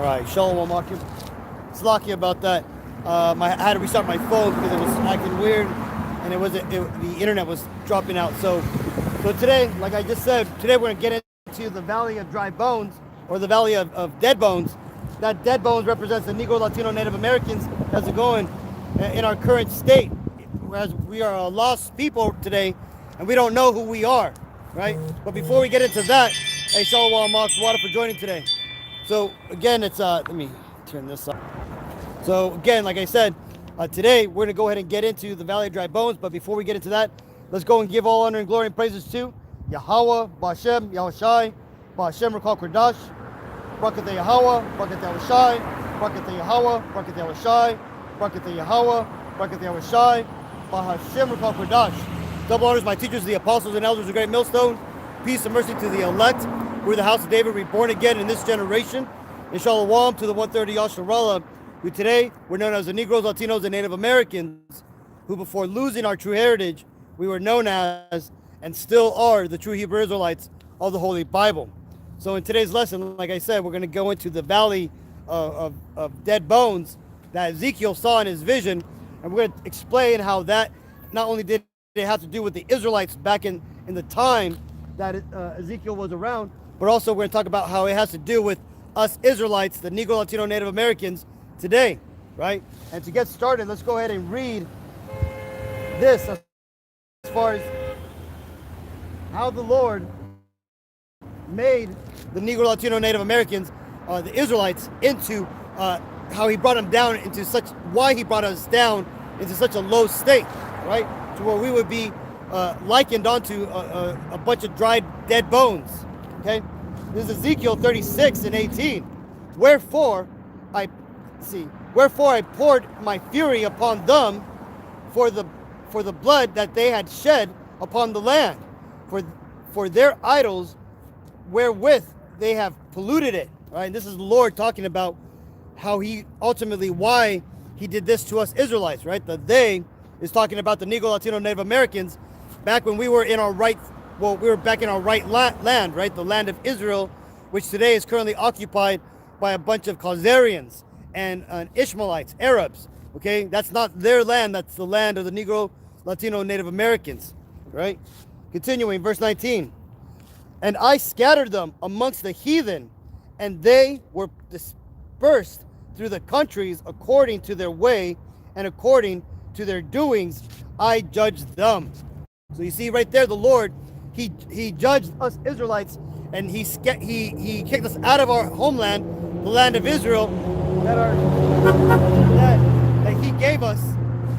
right, Shalom Akim. It's lucky about that. I had to restart my phone because it was acting weird, and the internet was dropping out. So today, like I just said, today we're gonna get into the Valley of Dry Bones, or the Valley of Dead Bones. That dead bones represents the Negro, Latino, Native Americans as they're going in our current state. Whereas we are a lost people today, and we don't know who we are, right? But before we get into that, hey, Shalom Water for joining today. So again, it's let me turn this up. So again, like I said, today we're gonna go ahead and get into the Valley of Dry Bones. But before we get into that, let's go and give all honor and glory and praises to Yahawah, Ba'Shem, Yahawashi, Ba'Shem Rakal Qadash, Barak Yahawah, Barak Yahawashi, Barak Yahawah, Barak Yahawashi, Barak Yahawah, Barak Yahawashi, Ba'Shem Rakal Qadash. Double honors my teachers, the apostles and elders of the great millstone. Peace and mercy to the elect. We're the house of David, reborn again in this generation. And Shalom to the 130 Yasharallah, who today were known as the Negroes, Latinos, and Native Americans, who before losing our true heritage, we were known as, and still are, the true Hebrew Israelites of the Holy Bible. So in today's lesson, like I said, we're going to go into the Valley of Dead Bones that Ezekiel saw in his vision, and we're going to explain how that not only did it have to do with the Israelites back in the time that Ezekiel was around, but also we're going to talk about how it has to do with us Israelites, the Negro, Latino, Native Americans today, right? And to get started, let's go ahead and read this as far as how the Lord made the Negro, Latino, Native Americans, the Israelites, into how he brought them down into why he brought us down into such a low state, right? To where we would be likened onto a bunch of dried dead bones, okay? This is Ezekiel 36 and 18. Wherefore I poured my fury upon them for the blood that they had shed upon the land, for their idols wherewith they have polluted it. Right? And this is the Lord talking about how he ultimately, why he did this to us Israelites, right? The they is talking about the Negro, Latino, Native Americans back when we were in our right, we were back in our right land, right? The land of Israel, which today is currently occupied by a bunch of Khazarians and Ishmaelites, Arabs, okay? That's not their land, that's the land of the Negro, Latino, Native Americans, right? Continuing, verse 19. And I scattered them amongst the heathen, and they were dispersed through the countries according to their way and according to their doings. I judged them. So you see right there, the Lord, he judged us Israelites, and he kicked us out of our homeland, the land of Israel, that he gave us,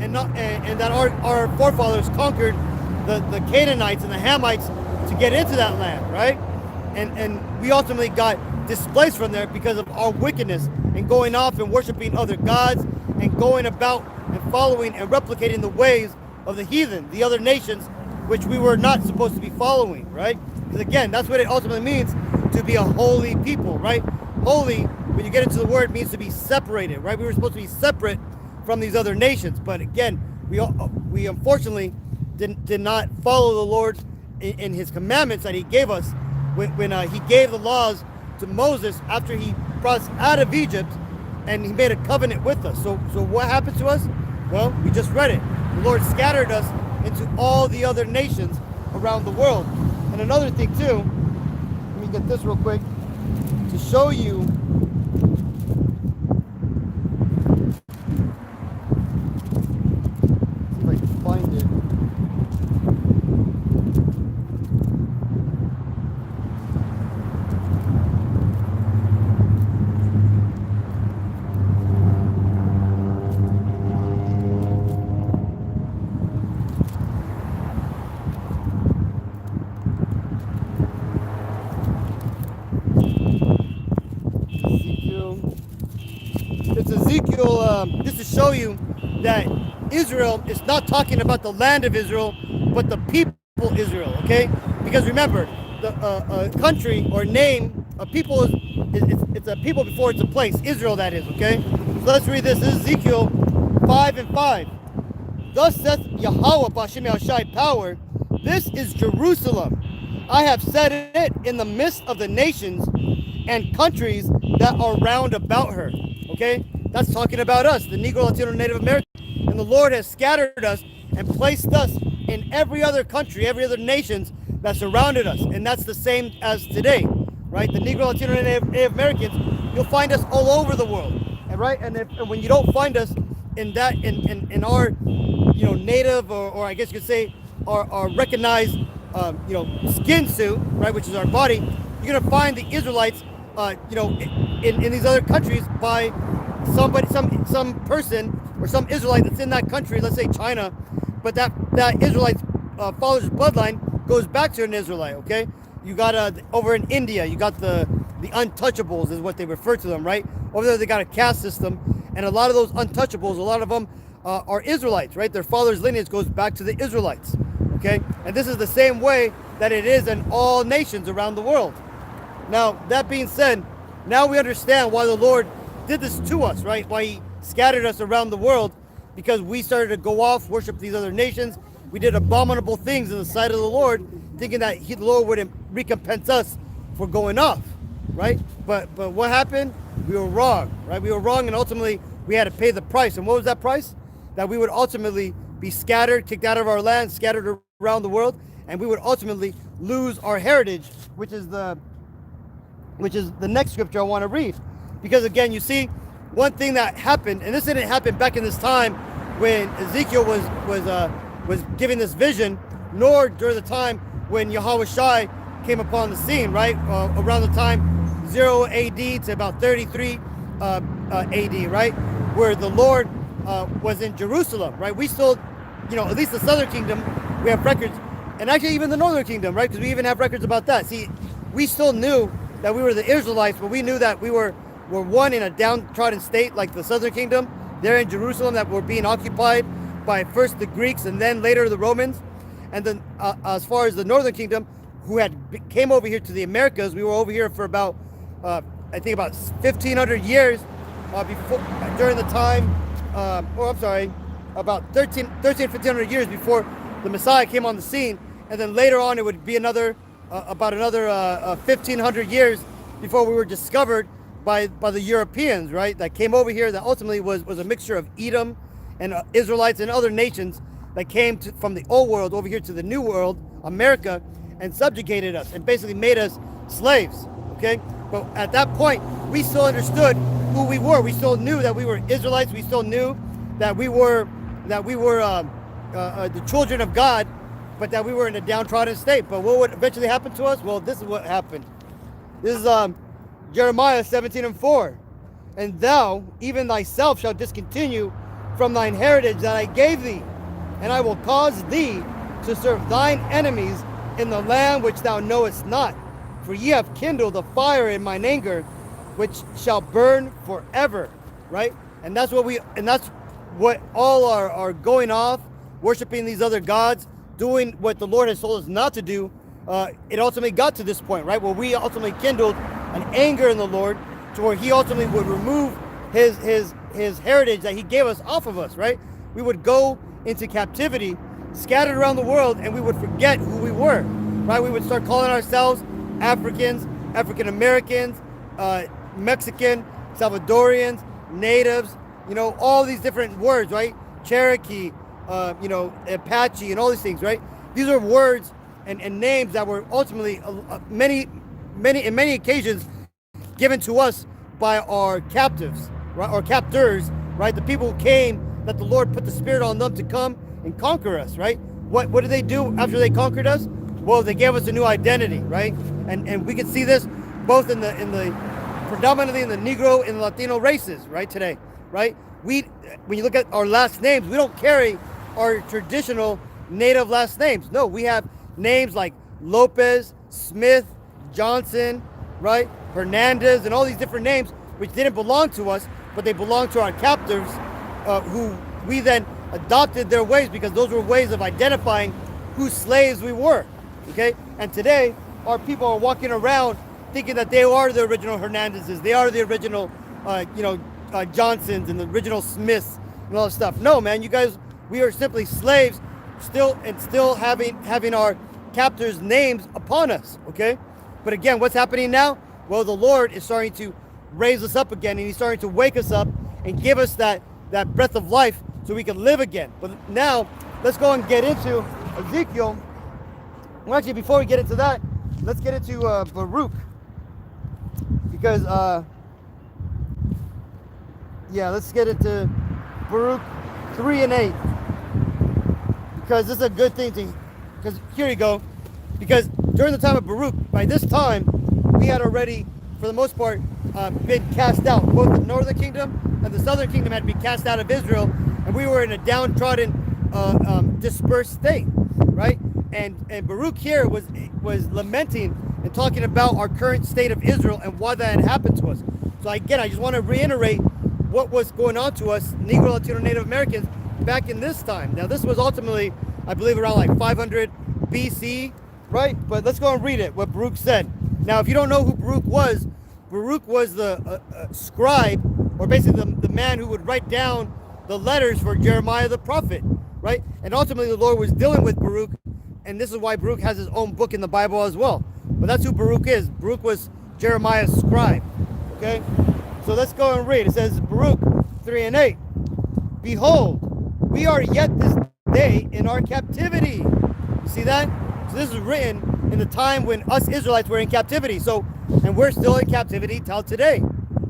and that our forefathers conquered the Canaanites and the Hamites to get into that land, right? And we ultimately got displaced from there because of our wickedness and going off and worshiping other gods and going about and following and replicating the ways of the heathen, the other nations, which we were not supposed to be following, right? Because again, that's what it ultimately means to be a holy people, right? Holy, when you get into the word, means to be separated, right? We were supposed to be separate from these other nations, but again, we unfortunately did not follow the Lord in his commandments that he gave us when he gave the laws to Moses after he brought us out of Egypt, and he made a covenant with us. So what happened to us? Well, we just read it. The Lord scattered us into all the other nations around the world. And another thing too, let me get this real quick to show you. See if I can find it. Just to show you that Israel is not talking about the land of Israel, but the people Israel, okay? Because remember, the country or name, a people it's a people before it's a place, Israel that is, okay? So let's read this. This is Ezekiel 5 and 5. Thus saith Yahawah, Ba'Shem Yahawashi, power, this is Jerusalem. I have set it in the midst of the nations, and countries that are round about her. Okay, that's talking about us, the Negro, Latino, Native American. And the Lord has scattered us and placed us in every other country, every other nations that surrounded us. And that's the same as today, right? The Negro, Latino, and Native Americans, you'll find us all over the world, and right? And when you don't find us in that, in our, native, or I guess you could say, our recognized, skin suit, right, which is our body, you're gonna find the Israelites, in these other countries by somebody, some person or some Israelite that's in that country, let's say China, but that Israelite's father's bloodline goes back to an Israelite. Okay, you got over in India, you got the untouchables is what they refer to them, right? Over there they got a caste system, and a lot of those untouchables, a lot of them are Israelites, right? Their father's lineage goes back to the Israelites. Okay, and this is the same way that it is in all nations around the world. Now, that being said, now we understand why the Lord did this to us, right? Why he scattered us around the world, because we started to go off, worship these other nations. We did abominable things in the sight of the Lord, thinking that the Lord would recompense us for going off, right? But what happened? We were wrong, right? We were wrong, and ultimately we had to pay the price. And what was that price? That we would ultimately be scattered, kicked out of our land, scattered around the world, and we would ultimately lose our heritage, which is the next scripture I want to read. Because again, you see, one thing that happened, and this didn't happen back in this time when Ezekiel was giving this vision, nor during the time when Yahawashi came upon the scene, right? Around the time 0 AD to about 33 AD, right? Where the Lord was in Jerusalem, right? We still, at least the Southern Kingdom, we have records, and actually even the Northern Kingdom, right? Because we even have records about that. See, we still knew that we were the Israelites, but we knew that we were one in a downtrodden state like the Southern Kingdom. They're in Jerusalem, that were being occupied by first the Greeks and then later the Romans. And then as far as the Northern Kingdom, who came over here to the Americas, we were over here for about, I think about 1,500 years before, during the time, about 1,500 years before the Messiah came on the scene. And then later on, it would be about another 1,500 years before we were discovered by the Europeans, right? That came over here, that ultimately was a mixture of Edom and Israelites and other nations that came from the old world over here to the new world, America, and subjugated us and basically made us slaves, okay? But at that point, we still understood who we were. We still knew that we were Israelites. We still knew that we were the children of God, but that we were in a downtrodden state. But what would eventually happen to us? Well, this is what happened. This is Jeremiah 17:4. And thou, even thyself, shalt discontinue from thine heritage that I gave thee, and I will cause thee to serve thine enemies in the land which thou knowest not. For ye have kindled a fire in mine anger, which shall burn forever. Right? And that's what all are going off, worshiping these other gods, doing what the Lord has told us not to do. It ultimately got to this point, right? Where we ultimately kindled an anger in the Lord, to where he ultimately would remove his heritage that he gave us off of us, right? We would go into captivity, scattered around the world, and we would forget who we were, right? We would start calling ourselves Africans, African Americans, Mexican, Salvadorians, natives, all these different words, right? Cherokee, Apache, and all these things, right? These are words and names that were ultimately in many occasions given to us by our captives, right? Or captors, right? The people who came, that the Lord put the Spirit on them to come and conquer us, right? What did they do after they conquered us? Well, they gave us a new identity, right? And we can see this both in the predominantly in the Negro and Latino races, right? Today, right? When you look at our last names, we don't carry our traditional native last names. No, we have names like Lopez, Smith, Johnson, right? Hernandez, and all these different names which didn't belong to us, but they belonged to our captors, who we then adopted their ways, because those were ways of identifying whose slaves we were, okay? And today, our people are walking around thinking that they are the original Hernandezes, they are the original, Johnsons and the original Smiths and all that stuff. No, man, you guys, we are simply slaves, still having our captors' names upon us, okay? But again, what's happening now? Well, the Lord is starting to raise us up again, and he's starting to wake us up and give us that breath of life so we can live again. But now, let's go and get into Ezekiel. Well, actually, before we get into that, let's get into Baruch. Because, let's get into Baruch 3 and 8. Because this is a good thing to, because here you go. Because during the time of Baruch, by this time, we had already, for the most part, been cast out. Both the northern kingdom and the southern kingdom had been cast out of Israel, and we were in a downtrodden, dispersed state, right? And Baruch here was lamenting and talking about our current state of Israel and why that had happened to us. So again, I just want to reiterate what was going on to us, Negro, Latino, Native Americans, back in this time. Now, this was ultimately, I believe, around like 500 BC, right? But let's go and read it, what Baruch said. Now, if you don't know who Baruch was the scribe, or basically the man who would write down the letters for Jeremiah the prophet, right? And ultimately, the Lord was dealing with Baruch, and this is why Baruch has his own book in the Bible as well. But that's who Baruch is. Baruch was Jeremiah's scribe, okay? So let's go and read. It says, Baruch 3 and 8. Behold, we are yet this day in our captivity. You see that? So this is written in the time when us Israelites were in captivity. So, and we're still in captivity till today.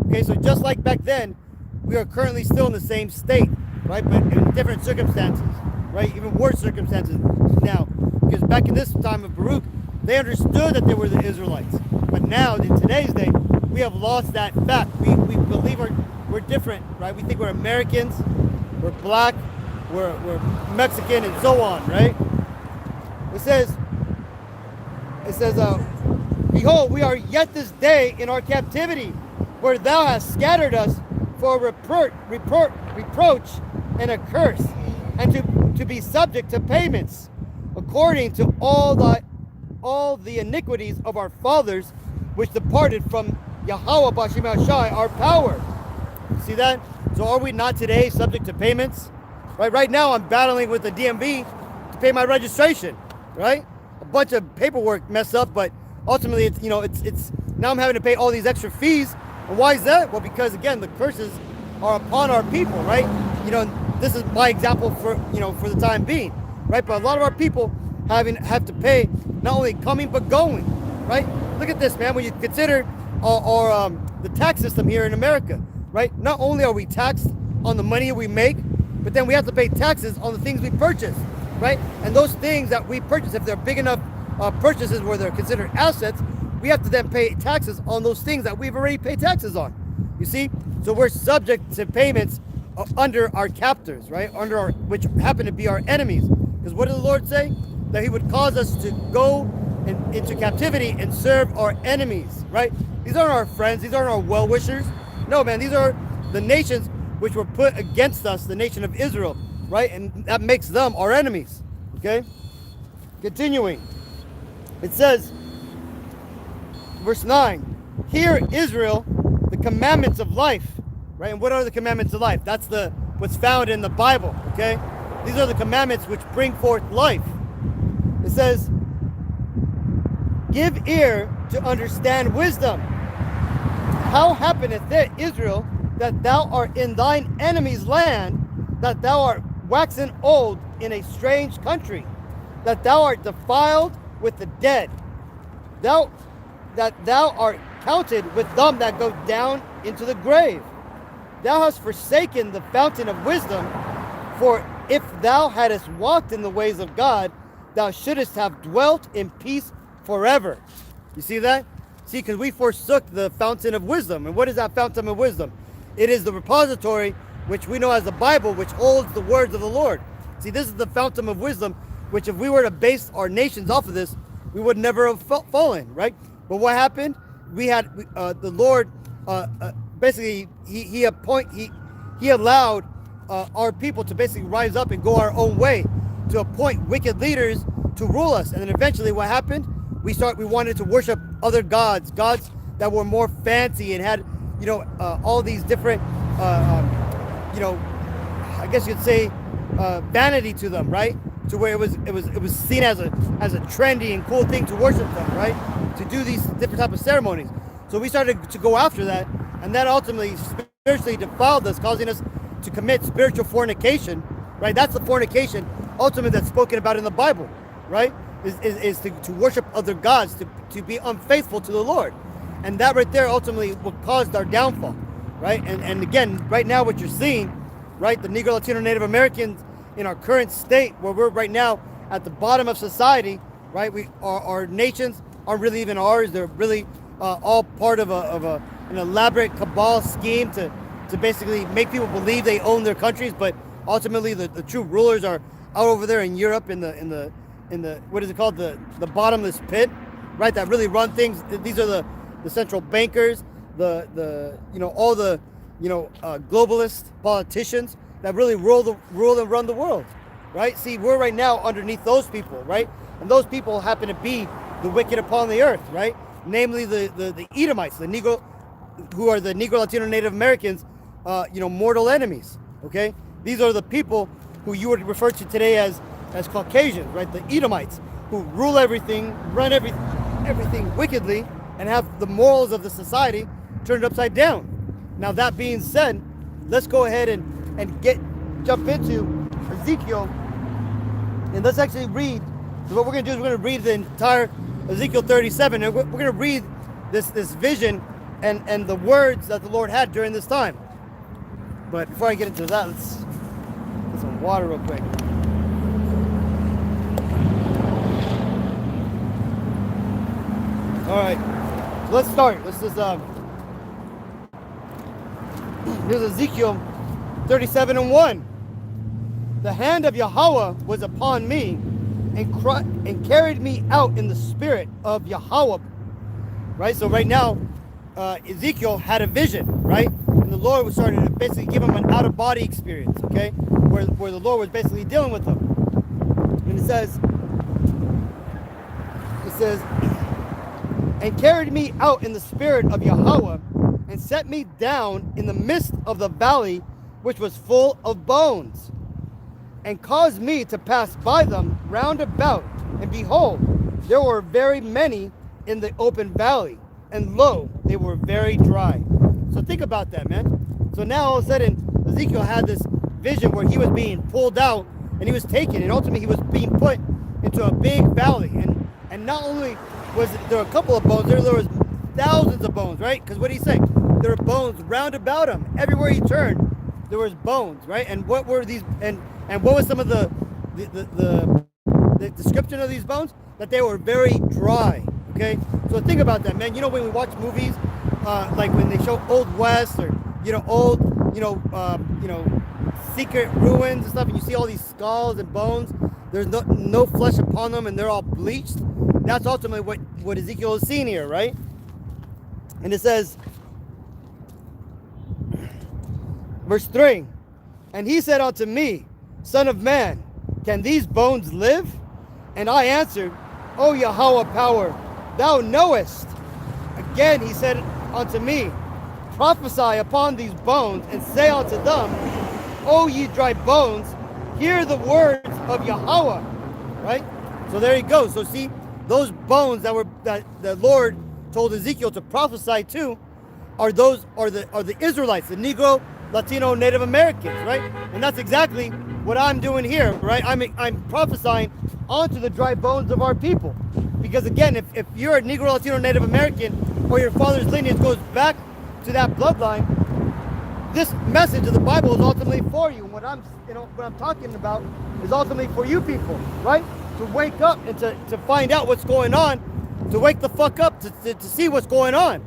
Okay, so just like back then, we are currently still in the same state, right? But in different circumstances, right? Even worse circumstances now. Because back in this time of Baruch, they understood that they were the Israelites. But now, in today's day, we have lost that fact. We believe we're different, right? We think we're Americans, we're black, we're Mexican, and so on, right? It says, behold, we are yet this day in our captivity, where thou hast scattered us for reproach and a curse, and to be subject to payments, according to all the iniquities of our fathers, which departed from Yahawah Bashim Shai, our power. See that? So are we not today subject to payments? Right now I'm battling with the DMV to pay my registration, right? A bunch of paperwork messed up, but ultimately it's now I'm having to pay all these extra fees. And why is that? Well, because again, the curses are upon our people, right? This is my example for the time being, right? But a lot of our people have to pay not only coming but going, right? Look at this, man. When you consider our the tax system here in America, right? Not only are we taxed on the money we make, but then we have to pay taxes on the things we purchase, right? And those things that we purchase, if they're big enough purchases where they're considered assets, we have to then pay taxes on those things that we've already paid taxes on. You see? So we're subject to payments under our captors, right? Which happen to be our enemies. Because what did the Lord say? That he would cause us to go into captivity and serve our enemies, right? These aren't our friends. These aren't our well-wishers. No, man, these are the nations which were put against us, the nation of Israel, right? And that makes them our enemies, okay? Continuing. It says, verse 9, hear Israel, the commandments of life, right? And what are the commandments of life? That's what's found in the Bible, okay? These are the commandments which bring forth life. It says, give ear to understand wisdom. How happeneth it, Israel, that thou art in thine enemy's land, that thou art waxen old in a strange country, that thou art defiled with the dead, that thou art counted with them that go down into the grave. Thou hast forsaken the fountain of wisdom, for if thou hadst walked in the ways of God, thou shouldest have dwelt in peace forever. You see that? See, because we forsook the fountain of wisdom. And what is that fountain of wisdom? It is the repository, which we know as the Bible, which holds the words of the Lord. See, this is the fountain of wisdom, which if we were to base our nations off of this, we would never have fallen, right? But what happened? We had the Lord, basically, he allowed our people to basically rise up and go our own way, to appoint wicked leaders to rule us. And then eventually what happened? We wanted to worship other gods that were more fancy and had, all these different, I guess you could say, vanity to them, right? To where it was seen as a trendy and cool thing to worship them, right? To do these different type of ceremonies. So we started to go after that, and that ultimately spiritually defiled us, causing us to commit spiritual fornication, right? That's the fornication ultimately that's spoken about in the Bible, right? Is to worship other gods, to be unfaithful to the Lord. And that right there ultimately what caused our downfall, right? And again, right now what you're seeing, right, the Negro, Latino, Native Americans in our current state, where we're right now at the bottom of society, right? Our nations aren't really even ours. They're really all part of an elaborate cabal scheme to basically make people believe they own their countries, but ultimately the true rulers are out over there in Europe in the what is it called, the bottomless pit, right? That really run things. These are the central bankers, all the globalist politicians that really rule and run the world, right? See, we're right now underneath those people, right? And those people happen to be the wicked upon the earth, right? Namely the Edomites, the Negro, who are the Negro, Latino, Native Americans, mortal enemies, okay? These are the people who you would refer to today as Caucasians, right? The Edomites, who rule everything, run everything wickedly, and have the morals of the society turned upside down. Now, that being said, let's go ahead and jump into Ezekiel, and let's actually read. So what we're going to do is we're going to read the entire Ezekiel 37, and we're going to read this vision and the words that the Lord had during this time. But before I get into that, let's get some water real quick. All right, so let's start. Here's Ezekiel 37:1. The hand of Yahawah was upon me and carried me out in the spirit of Yahawah. Right? So right now, Ezekiel had a vision, right? And the Lord was starting to basically give him an out-of-body experience, okay? Where the Lord was basically dealing with him. And it says, and carried me out in the spirit of Yahawah, and set me down in the midst of the valley, which was full of bones, and caused me to pass by them round about. And behold, there were very many in the open valley, and lo, they were very dry. So think about that, man. So now all of a sudden, Ezekiel had this vision where he was being pulled out, and he was taken, and ultimately he was being put into a big valley. And not only was there a couple of bones, there was thousands of bones, right? Because what did he say? There were bones round about him. Everywhere he turned, there was bones, right? And what were these? And what was some of the description of these bones? That they were very dry. Okay, so think about that, man. You know, when we watch movies, like when they show Old West or old, secret ruins and stuff, and you see all these skulls and bones. There's no flesh upon them, and they're all bleached. That's ultimately what Ezekiel is seeing here, right? And it says, verse 3, and he said unto me, Son of man, can these bones live? And I answered, O Yahawah power, thou knowest. Again he said unto me, Prophesy upon these bones, and say unto them, O ye dry bones, hear the words of Yahawah. Right? So there you go. So see, those bones that the Lord told Ezekiel to prophesy to are the Israelites, the Negro, Latino, Native Americans, right? And that's exactly what I'm doing here, right? I'm prophesying onto the dry bones of our people. Because again, if you're a Negro, Latino, Native American, or your father's lineage goes back to that bloodline, this message of the Bible is ultimately for you. What I'm talking about is ultimately for you people, right? To wake up and to find out what's going on, to wake the fuck up, to see what's going on.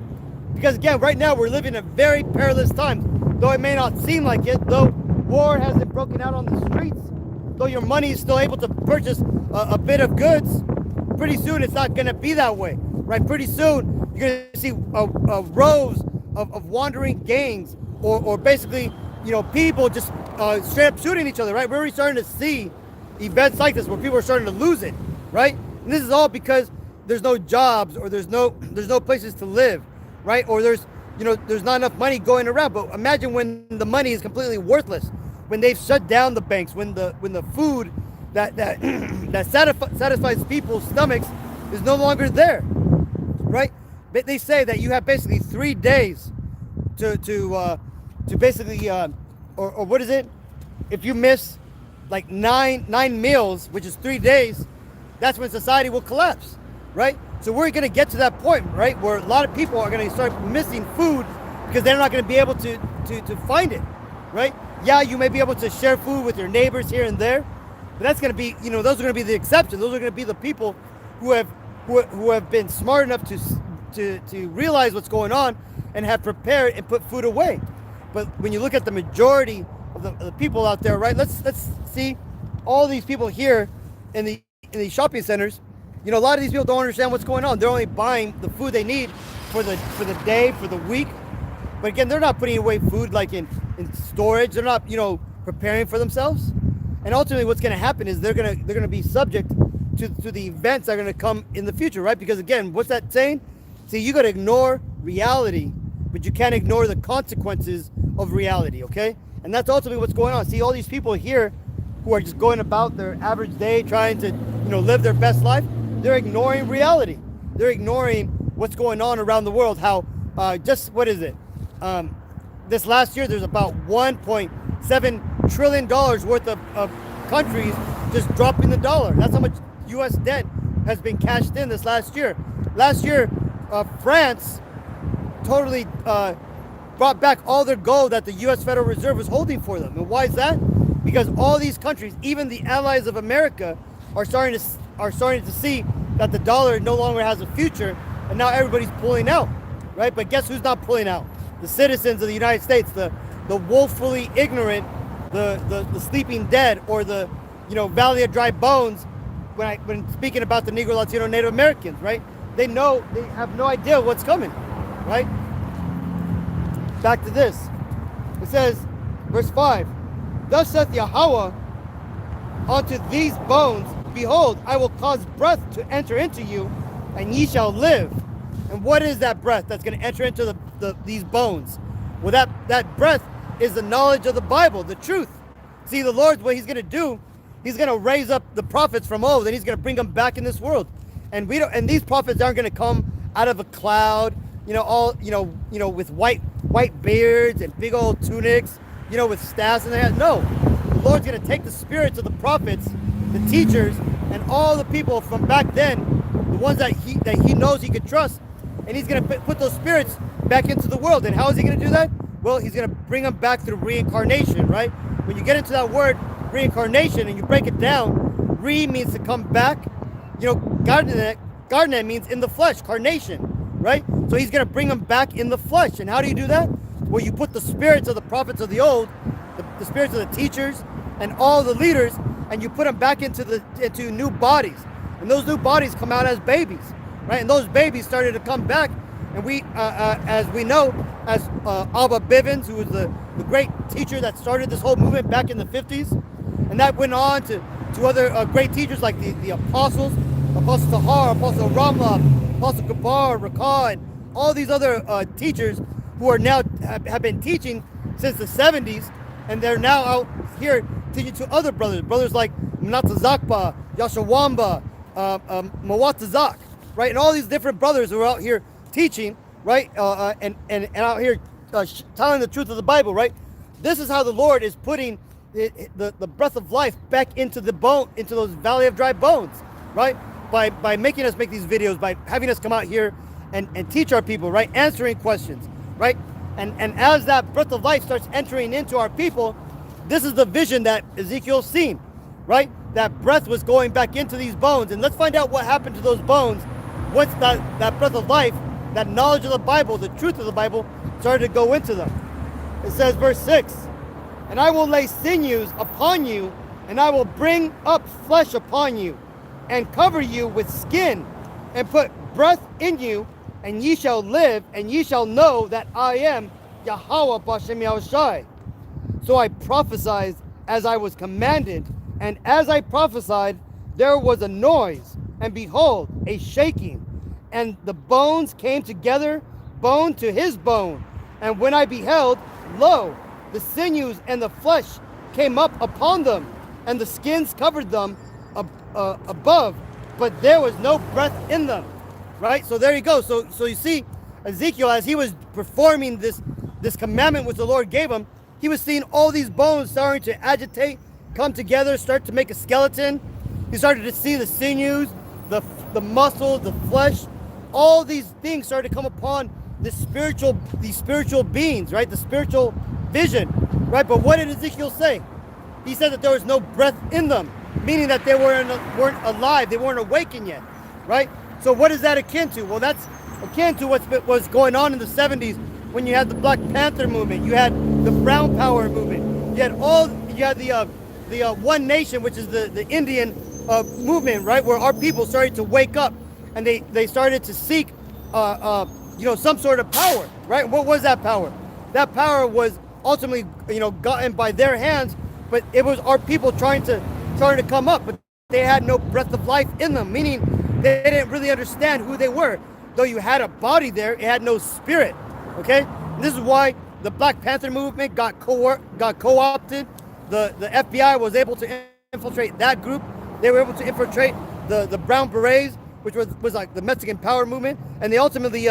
Because again, right now we're living in very perilous times. Though it may not seem like it, though war hasn't broken out on the streets, though your money is still able to purchase a bit of goods, pretty soon it's not going to be that way, right? Pretty soon you're going to see rows of wandering gangs or basically, people just straight up shooting each other, right? We're already starting to see events like this where people are starting to lose it, right? And this is all because there's no jobs or there's no places to live, right? Or there's not enough money going around. But imagine when the money is completely worthless, when they've shut down the banks, when the food that satisfies people's stomachs is no longer there, right? they say that you have basically 3 days to basically or what is it? If you miss like nine meals, which is 3 days, that's when society will collapse, right? So we're going to get to that point, right, where a lot of people are going to start missing food because they're not going to be able to find it, right? Yeah, you may be able to share food with your neighbors here and there, but that's going to be, those are going to be the exceptions. Those are going to be the people who have been smart enough to realize what's going on and have prepared and put food away. But when you look at the majority of the people out there, right? Let's see all these people here in the shopping centers. A lot of these people don't understand what's going on. They're only buying the food they need for the day, for the week. But again, they're not putting away food like in storage. They're not, preparing for themselves. And ultimately, what's going to happen is they're going to be subject to the events that are going to come in the future, right? Because again, what's that saying? See, you got to ignore reality, but you can't ignore the consequences of reality, okay? And that's ultimately what's going on. See, all these people here who are just going about their average day, trying to, live their best life, they're ignoring reality. They're ignoring what's going on around the world. How, what is it? This last year, there's about $1.7 trillion worth of countries just dropping the dollar. That's how much U.S. debt has been cashed in this last year. Last year, France totally brought back all their gold that the U.S. Federal Reserve was holding for them. And why is that? Because all these countries, even the allies of America, are starting to see that the dollar no longer has a future, and now everybody's pulling out, right? But guess who's not pulling out? The citizens of the United States, the woefully ignorant, the sleeping dead, or the Valley of Dry Bones. When speaking about the Negro, Latino, Native Americans, right? They have no idea what's coming, right? Back to this. It says, verse 5, thus saith Yahawah unto these bones, behold, I will cause breath to enter into you, and ye shall live. And what is that breath that's going to enter into these bones? Well, that breath is the knowledge of the Bible, the truth. See, the Lord, what he's going to do, he's going to raise up the prophets from old, and he's going to bring them back in this world. And these prophets aren't going to come out of a cloud, with white beards and big old tunics, with staffs in their hands. No, the Lord's going to take the spirits of the prophets, the teachers, and all the people from back then, the ones that he knows he could trust, and he's going to put those spirits back into the world. And how is he going to do that? Well, he's going to bring them back through reincarnation, right? When you get into that word reincarnation and you break it down, re means to come back. Garnet means in the flesh, carnation, right? So he's going to bring them back in the flesh. And how do you do that? Well, you put the spirits of the prophets of the old, the spirits of the teachers, and all the leaders, and you put them back into new bodies. And those new bodies come out as babies, right? And those babies started to come back. And we, as we know, as Abba Bivens, who was the great teacher that started this whole movement back in the 50s, and that went on to other great teachers like the apostles, Apostle Tahar, Apostle Ramla, Apostle Kabar, Rawchaa, and all these other teachers who are now have been teaching since the 70s, and they're now out here teaching to other brothers like Mnatazakpa, Yashawamba, Mawatazak, right? And all these different brothers who are out here teaching, right? And out here telling the truth of the Bible, right? This is how the Lord is putting the breath of life back into into those Valley of Dry Bones, right? By making us make these videos, by having us come out here and teach our people, right? Answering questions, right? And as that breath of life starts entering into our people, this is the vision that Ezekiel's seen, right? That breath was going back into these bones. And let's find out what happened to those bones once that breath of life, that knowledge of the Bible, the truth of the Bible, started to go into them. It says, verse 6, and I will lay sinews upon you, and I will bring up flesh upon you, and cover you with skin, and put breath in you, and ye shall live, and ye shall know that I am Yahawah B'Shem Yahawashi. So I prophesied as I was commanded, and as I prophesied, there was a noise, and behold, a shaking, and the bones came together, bone to his bone. And when I beheld, lo, the sinews and the flesh came up upon them, and the skins covered them above, but there was no breath in them. right? So there you go. So you see, Ezekiel, as he was performing this commandment which the Lord gave him, he was seeing all these bones starting to agitate, come together, start to make a skeleton. He started to see the sinews, the muscles, the flesh. All these things started to come upon these spiritual beings, right? The spiritual vision, right? But what did Ezekiel say? He said that there was no breath in them, meaning that they weren't alive, they weren't awakened yet, right? So what is that akin to? Well, that's akin to what was going on in the 70s when you had the Black Panther movement, you had the Brown Power movement, you had the One Nation, which is the Indian movement, right? Where our people started to wake up and they started to seek some sort of power, right? What was that power? That power was ultimately, gotten by their hands, but it was our people trying to come up, but they had no breath of life in them, meaning they didn't really understand who they were. Though you had a body there, it had no spirit, okay? And this is why the Black Panther movement got co-opted. The FBI was able to infiltrate that group. They were able to infiltrate the Brown Berets, which was like the Mexican Power movement, and they ultimately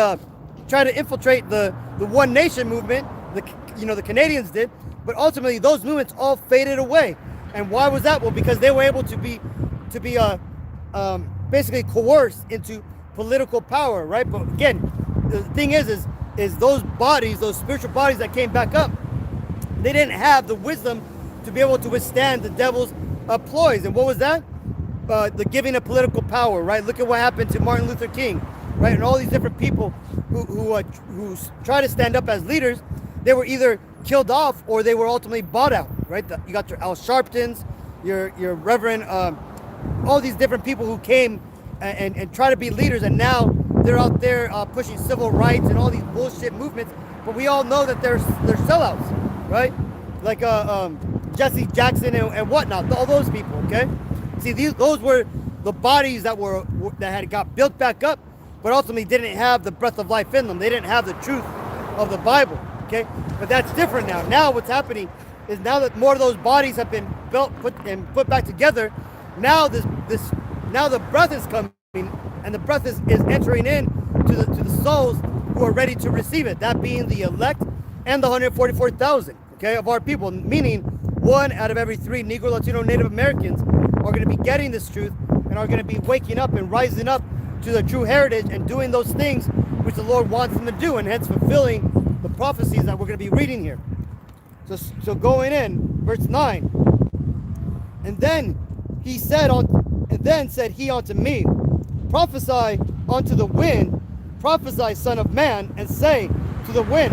tried to infiltrate the One Nation movement. The Canadians did, but ultimately those movements all faded away. And why was that? Well, because they were able to be basically coerced into political power, right? But again, the thing is those bodies, those spiritual bodies that came back up, they didn't have the wisdom to be able to withstand the devil's ploys. And what was that? The giving of political power, right? Look at what happened to Martin Luther King, right? And all these different people who try to stand up as leaders, they were either killed off or they were ultimately bought out, right? You got your Al Sharptons, your Reverend, all these different people who came and try to be leaders, and now they're out there pushing civil rights and all these bullshit movements. But we all know that they're sellouts, right? Like Jesse Jackson and whatnot, all those people, okay? See, those were the bodies that had got built back up, but ultimately didn't have the breath of life in them. They didn't have the truth of the Bible, okay? But that's different now. Now what's happening is now that more of those bodies have been built, put back together, now now the breath is coming, and the breath is entering in to the souls who are ready to receive it. That being the elect and the 144,000, okay, of our people, meaning 1 out of every 3 Negro, Latino, Native Americans are going to be getting this truth and are going to be waking up and rising up to the true heritage and doing those things which the Lord wants them to do, and hence fulfilling the prophecies that we're going to be reading here. So going in, verse 9, and then said he unto me, prophesy unto the wind, prophesy, son of man, and say to the wind,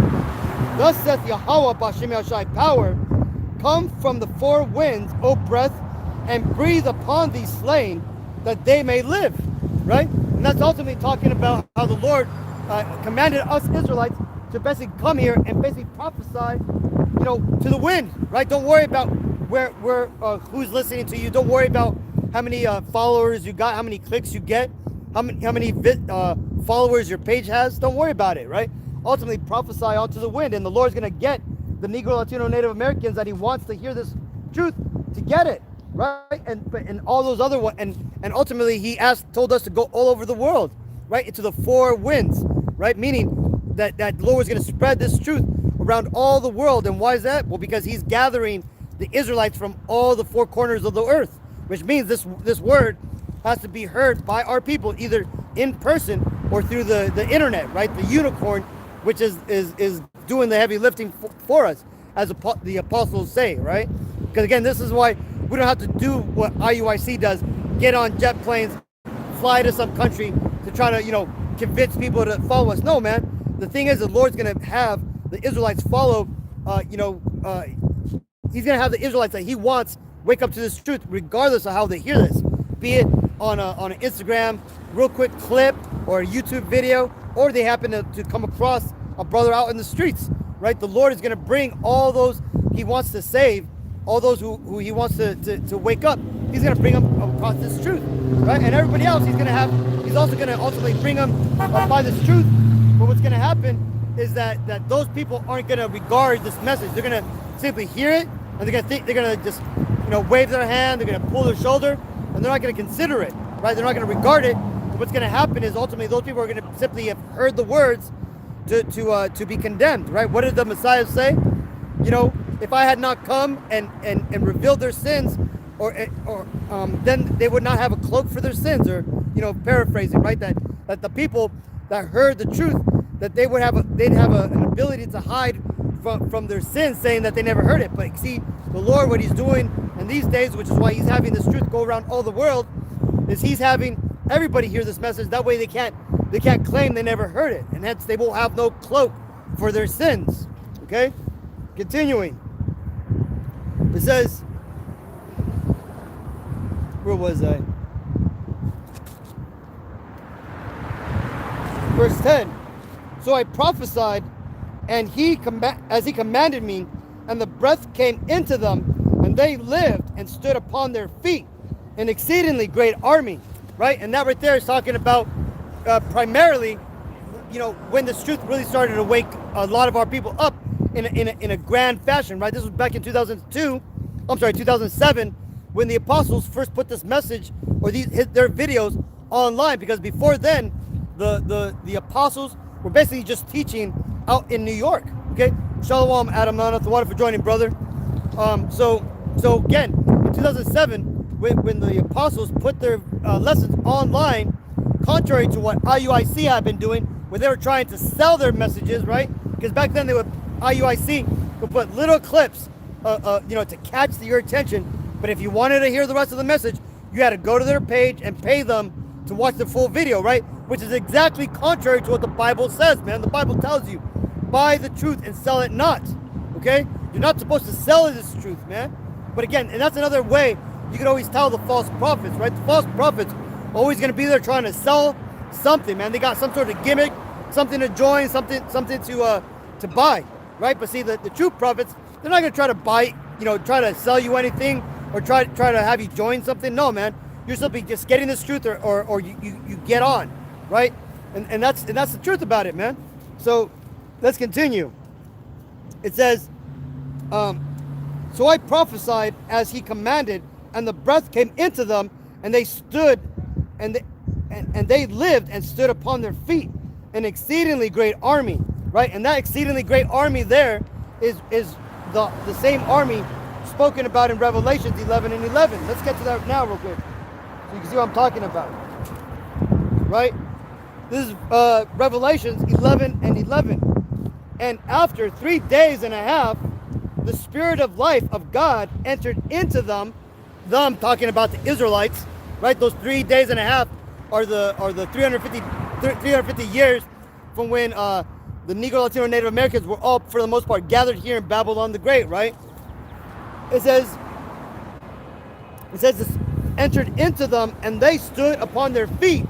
thus saith Yahawah B'Shem Yahshai power, come from the 4 winds, O breath, and breathe upon these slain, that they may live, right? And that's ultimately talking about how the Lord commanded us Israelites to basically come here and basically prophesy, to the wind, right? Don't worry about who's listening to you. Don't worry about how many followers you got, how many clicks you get, how many followers your page has. Don't worry about it, right? Ultimately, prophesy onto the wind, and the Lord's going to get the Negro, Latino, Native Americans that He wants to hear this truth to get it, right? And all those other ones, and ultimately He told us to go all over the world, right, into the 4 winds, right? Meaning that the Lord is going to spread this truth around all the world. And why is that? Well, because He's gathering the Israelites from all the 4 corners of the earth, which means this word has to be heard by our people, either in person or through the internet, right? The unicorn, which is doing the heavy lifting for us, as the apostles say, right? Because again, this is why we don't have to do what IUIC does, get on jet planes, fly to some country to try to, convince people to follow us. No, man. The thing is, the Lord's going to have the Israelites follow, He's going to have the Israelites that He wants wake up to this truth, regardless of how they hear this, be it on an Instagram real quick clip or a YouTube video, or they happen to come across a brother out in the streets, right? The Lord is going to bring all those He wants to save, all those who He wants to wake up. He's going to bring them across this truth, right? And everybody else He's also going to ultimately bring them by this truth. But what's going to happen is that those people aren't going to regard this message. They're going to simply hear it, and they're going to just wave their hand, they're going to pull their shoulder, and they're not going to consider it, right? They're not going to regard it what's going to happen is ultimately those people are going to simply have heard the words to be condemned, right? What did the Messiah say? You know, if I had not come and revealed their sins, or then they would not have a cloak for their sins, or, you know, paraphrasing, right? That the people that heard the truth, that they'd have an ability to hide from their sins, saying that they never heard it. But see, the Lord, what he's doing in these days, which is why he's having this truth go around all the world, is he's having everybody hear this message. That way they can't claim they never heard it, and hence they will have no cloak for their sins. Okay, continuing, it says, where was I? Verse 10. So I prophesied, and as he commanded me, and the breath came into them, and they lived and stood upon their feet, an exceedingly great army. Right, and that right there is talking about primarily, you know, when this truth really started to wake a lot of our people up in a grand fashion. Right, this was back in 2007, when the apostles first put this message or their videos online, because before then the apostles were basically just teaching out in New York. Okay, Shalom, Adam, Atha for joining, brother. So again, in 2007, when the apostles put their lessons online, contrary to what IUIC had been doing, when they were trying to sell their messages, right? Because back then IUIC would put little clips, you know, to catch your attention. But if you wanted to hear the rest of the message, you had to go to their page and pay them to watch the full video, right? Which is exactly contrary to what the Bible says, man. The Bible tells you, buy the truth and sell it not. Okay? You're not supposed to sell this truth, man. But again, and that's another way you can always tell the false prophets, right? The false prophets are always going to be there trying to sell something, man. They got some sort of gimmick, something to join, something to buy, right? But see, the true prophets, they're not going to try to buy, you know, try to sell you anything or try to have you join something. No, man. You're simply just getting this truth, or you get on, right? And that's the truth about it, man. So let's continue. It says, so I prophesied as he commanded, and the breath came into them, and they stood, and they lived and stood upon their feet, an exceedingly great army, right? And that exceedingly great army there is the same army spoken about in Revelations 11 and 11. Let's get to that now real quick, so you can see what I'm talking about, right? This is Revelations 11 and 11. And after 3 days and a half, the Spirit of life of God entered into them talking about the Israelites, right? Those 3 days and a half are the 350 years from when the Negro, Latino, Native Americans were all, for the most part, gathered here in Babylon the Great, right? It says this entered into them, and they stood upon their feet,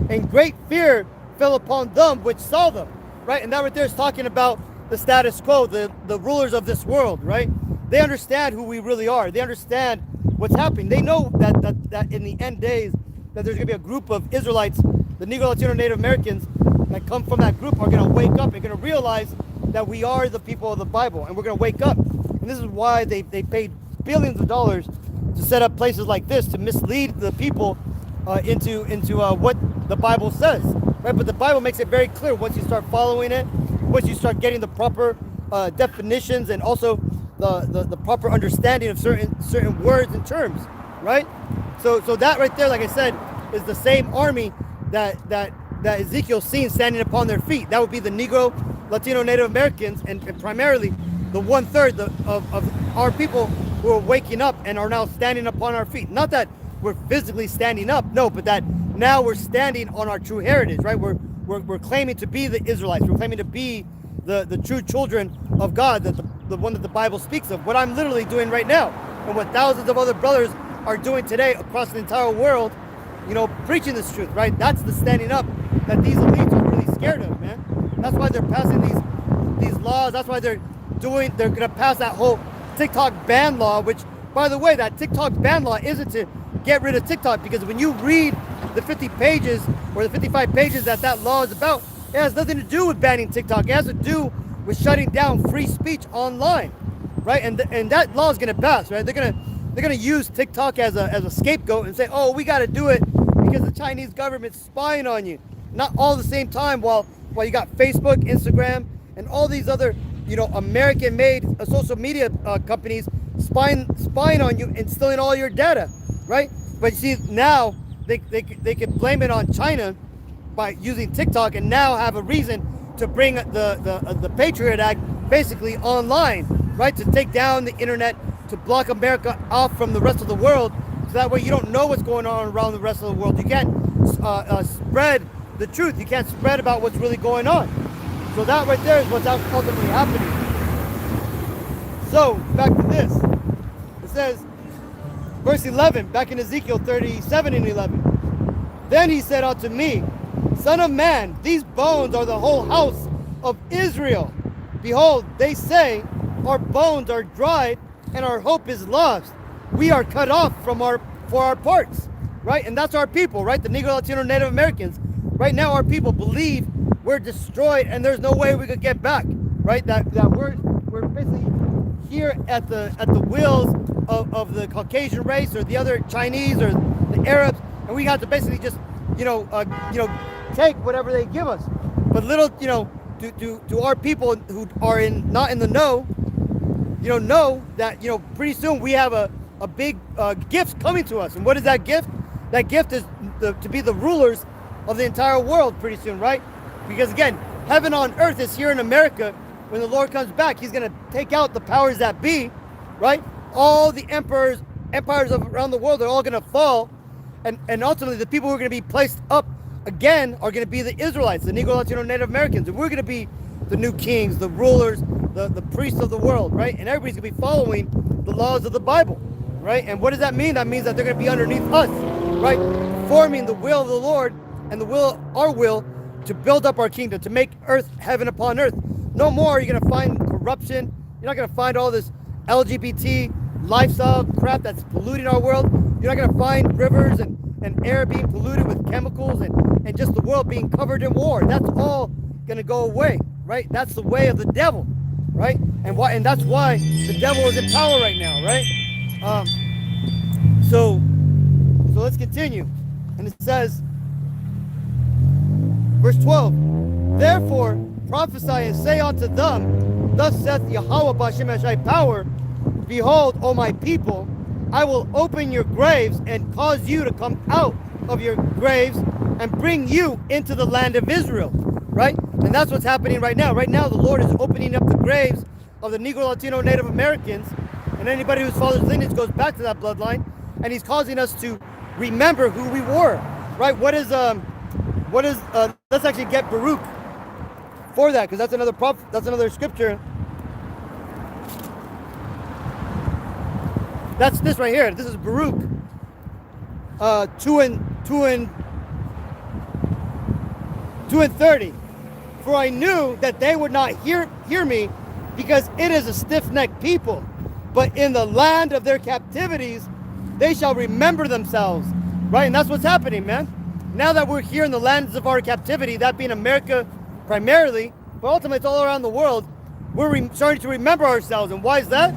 and great fear fell upon them which saw them, right? And that right there is talking about the status quo, the rulers of this world, right? They understand who we really are. They understand what's happening. They know that in the end days, that there's going to be a group of Israelites, the Negro, Latino, Native Americans, that come from that group are going to wake up and going to realize that we are the people of the Bible, and we're going to wake up. And this is why they paid billions of dollars to set up places like this to mislead the people into what the Bible says, right? But the Bible makes it very clear once you start following it, once you start getting the proper definitions and also the proper understanding of certain words and terms, right? So that right there, like I said, is the same army that Ezekiel's seen standing upon their feet. That would be the Negro, Latino, Native Americans, and primarily the 1/3 of our people who are waking up and are now standing upon our feet. Not that we're physically standing up, no, but that now we're standing on our true heritage, right? We're claiming to be the Israelites. We're claiming to be the true children of God, the one that the Bible speaks of. What I'm literally doing right now, and what thousands of other brothers are doing today across the entire world, you know, preaching this truth, right? That's the standing up that these elites are really scared of, man. That's why they're passing these laws. That's why they're gonna pass that whole TikTok ban law, which, by the way, that TikTok ban law isn't to get rid of TikTok, because when you read the 50 pages or the 55 pages that law is about, it has nothing to do with banning TikTok. It has to do with shutting down free speech online, right? And that law is gonna pass, right? They're gonna use TikTok as a scapegoat and say, oh, we got to do it Because the Chinese government's spying on you. Not all at the same time while you got Facebook, Instagram, and all these other, American-made social media companies spying on you and stealing all your data, right? But see, now they can blame it on China by using TikTok and now have a reason to bring the Patriot Act basically online, right? To take down the internet, to block America off from the rest of the world, so that way you don't know what's going on around the rest of the world. You can't spread the truth. You can't spread about what's really going on. So that right there is what's ultimately happening. So back to this. It says, verse 11, back in Ezekiel 37 and 11. Then he said unto me, Son of man, these bones are the whole house of Israel. Behold, they say, our bones are dried and our hope is lost. We are cut off for our parts, right? And that's our people, right? The Negro, Latino, Native Americans. Right now, our people believe we're destroyed and there's no way we could get back, right? That we're basically here at the wheels of the Caucasian race or the other Chinese or the Arabs, and we have to basically just, take whatever they give us. But little, to our people who are not in the know, know that, pretty soon we have a big gift coming to us. And what is that gift? That gift is to be the rulers of the entire world pretty soon, right? Because again, heaven on earth is here in America. When the Lord comes back, he's going to take out the powers that be, right? All the empires around the world are all going to fall. And ultimately, the people who are going to be placed up again are going to be the Israelites, the Negro, Latino, Native Americans. And we're going to be the new kings, the rulers, the priests of the world, right? And everybody's going to be following the laws of the Bible, right? And what does that mean? That means that they're going to be underneath us, right? Forming the will of the Lord and our will to build up our kingdom, to make earth heaven upon earth. No more are you going to find corruption. You're not going to find all this LGBT lifestyle crap that's polluting our world. You're not going to find rivers and air being polluted with chemicals and just the world being covered in war. That's all going to go away, right? That's the way of the devil, right? And that's why the devil is in power right now, right? So let's continue. And it says, verse 12, therefore prophesy and say unto them, thus saith Yahawah B'Shem Yashai power, behold, O my people, I will open your graves and cause you to come out of your graves and bring you into the land of Israel, right? And that's what's happening right now. Right now, the Lord is opening up the graves of the Negro, Latino, Native Americans, and anybody whose father's lineage goes back to that bloodline, and he's causing us to remember who we were, right? Let's actually get Baruch for that, because that's another scripture. That's this right here. This is Baruch 2 and 30. For I knew that they would not hear me, because it is a stiff-necked people. But in the land of their captivities, they shall remember themselves. Right? And that's what's happening, man. Now that we're here in the lands of our captivity, that being America primarily, but ultimately it's all around the world, we're starting to remember ourselves. And why is that?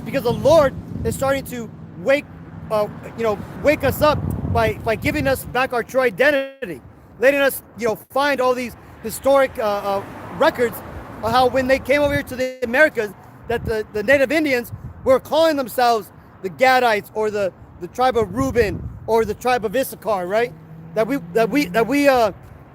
Because the Lord is starting to wake us up by giving us back our true identity, letting us, find all these historic records of how when they came over here to the Americas, that the Native Indians were calling themselves the Gadites or the tribe of Reuben or the tribe of Issachar, right? That we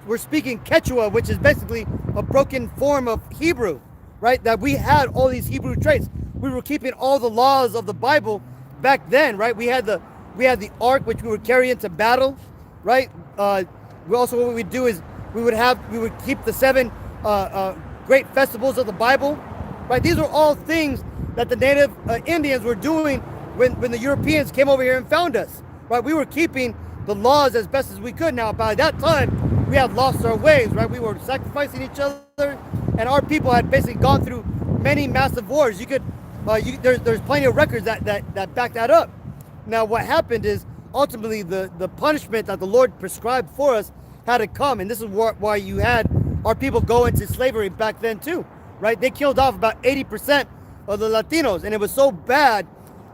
were speaking Quechua, which is basically a broken form of Hebrew, right? That we had all these Hebrew traits. We were keeping all the laws of the Bible back then, right? We had the ark, which we would carry into battle, right? What we would do is we would keep the 7 great festivals of the Bible, right? These are all things that the Native Indians were doing when the Europeans came over here and found us, right? We were keeping the laws as best as we could. Now, by that time, we had lost our ways, right? We were sacrificing each other, and our people had basically gone through many massive wars. There's plenty of records that back that up. Now, what happened is ultimately the punishment that the Lord prescribed for us had to come, and this is why you had our people go into slavery back then too, right? They killed off about 80% of the Latinos, and it was so bad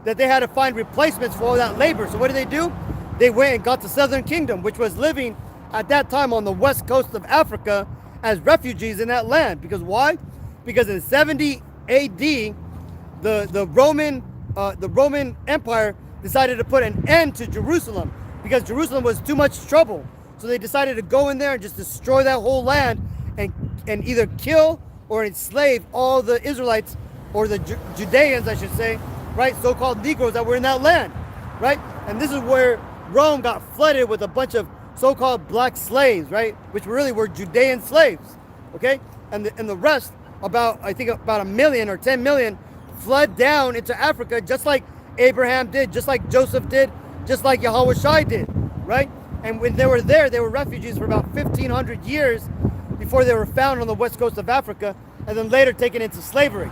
that they had to find replacements for all that labor. So what did they do? they went and got the Southern Kingdom, which was living at that time on the west coast of Africa as refugees in that land. Because why? Because in 70 AD, the Roman Empire decided to put an end to Jerusalem because Jerusalem was too much trouble. So they decided to go in there and just destroy that whole land and either kill or enslave all the Israelites, or the Judeans, I should say, right? So-called Negroes that were in that land, right? And this is where Rome got flooded with a bunch of so-called black slaves, right? Which really were Judean slaves, okay? And the rest, I think about 1 million or 10 million, fled down into Africa, just like Abraham did, just like Joseph did, just like Yahawashi did, right? And when they were there, they were refugees for about 1,500 years before they were found on the west coast of Africa, and then later taken into slavery.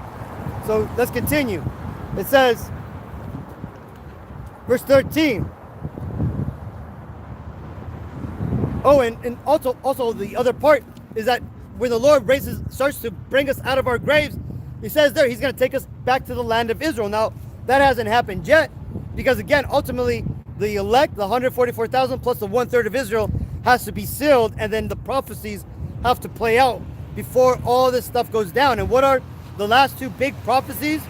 So let's continue. It says, verse 13. Oh, and also the other part is that when the Lord starts to bring us out of our graves, he says there, he's going to take us back to the land of Israel. Now, that hasn't happened yet, because again, ultimately, the elect, the 144,000 plus the 1/3 of Israel, has to be sealed, and then the prophecies have to play out before all this stuff goes down. And what are the last two big prophecies?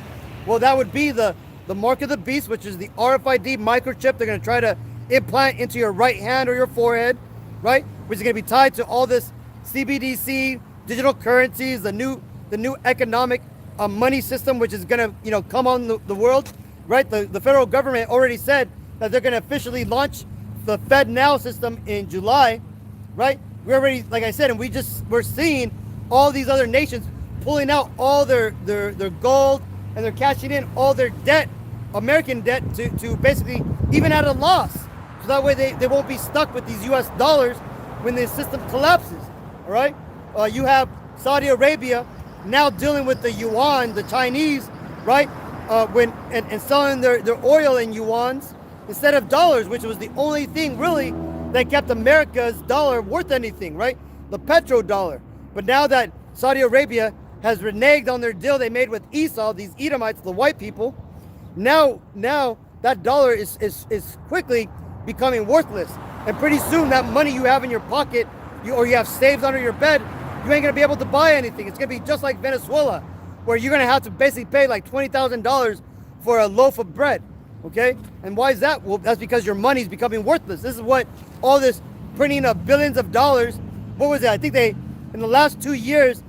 Well, that would be the mark of the beast, which is the RFID microchip they're going to try to implant into your right hand or your forehead, right? Which is going to be tied to all this CBDC, digital currencies, the new economic money system, which is going to come on the world, right? The federal government already said that they're going to officially launch the Fed Now system in July, right? We're already, like I said, and we're seeing all these other nations pulling out all their gold, and they're cashing in all their debt, American debt, to basically even at a loss. So that way they won't be stuck with these US dollars when the system collapses. All right? You have Saudi Arabia now dealing with the yuan, the Chinese, right? And selling their oil in yuans instead of dollars, which was the only thing really that kept America's dollar worth anything, right? The petrodollar. But now that Saudi Arabia has reneged on their deal they made with Esau, these Edomites, the white people, now that dollar is quickly becoming worthless. And pretty soon that money you have in your pocket, or you have saved under your bed, you ain't gonna be able to buy anything. It's gonna be just like Venezuela, where you're gonna have to basically pay like $20,000 for a loaf of bread. Okay? And why is that? Well, that's because your money's becoming worthless. This is what all this printing of billions of dollars, what was it? I think in the last 2 years,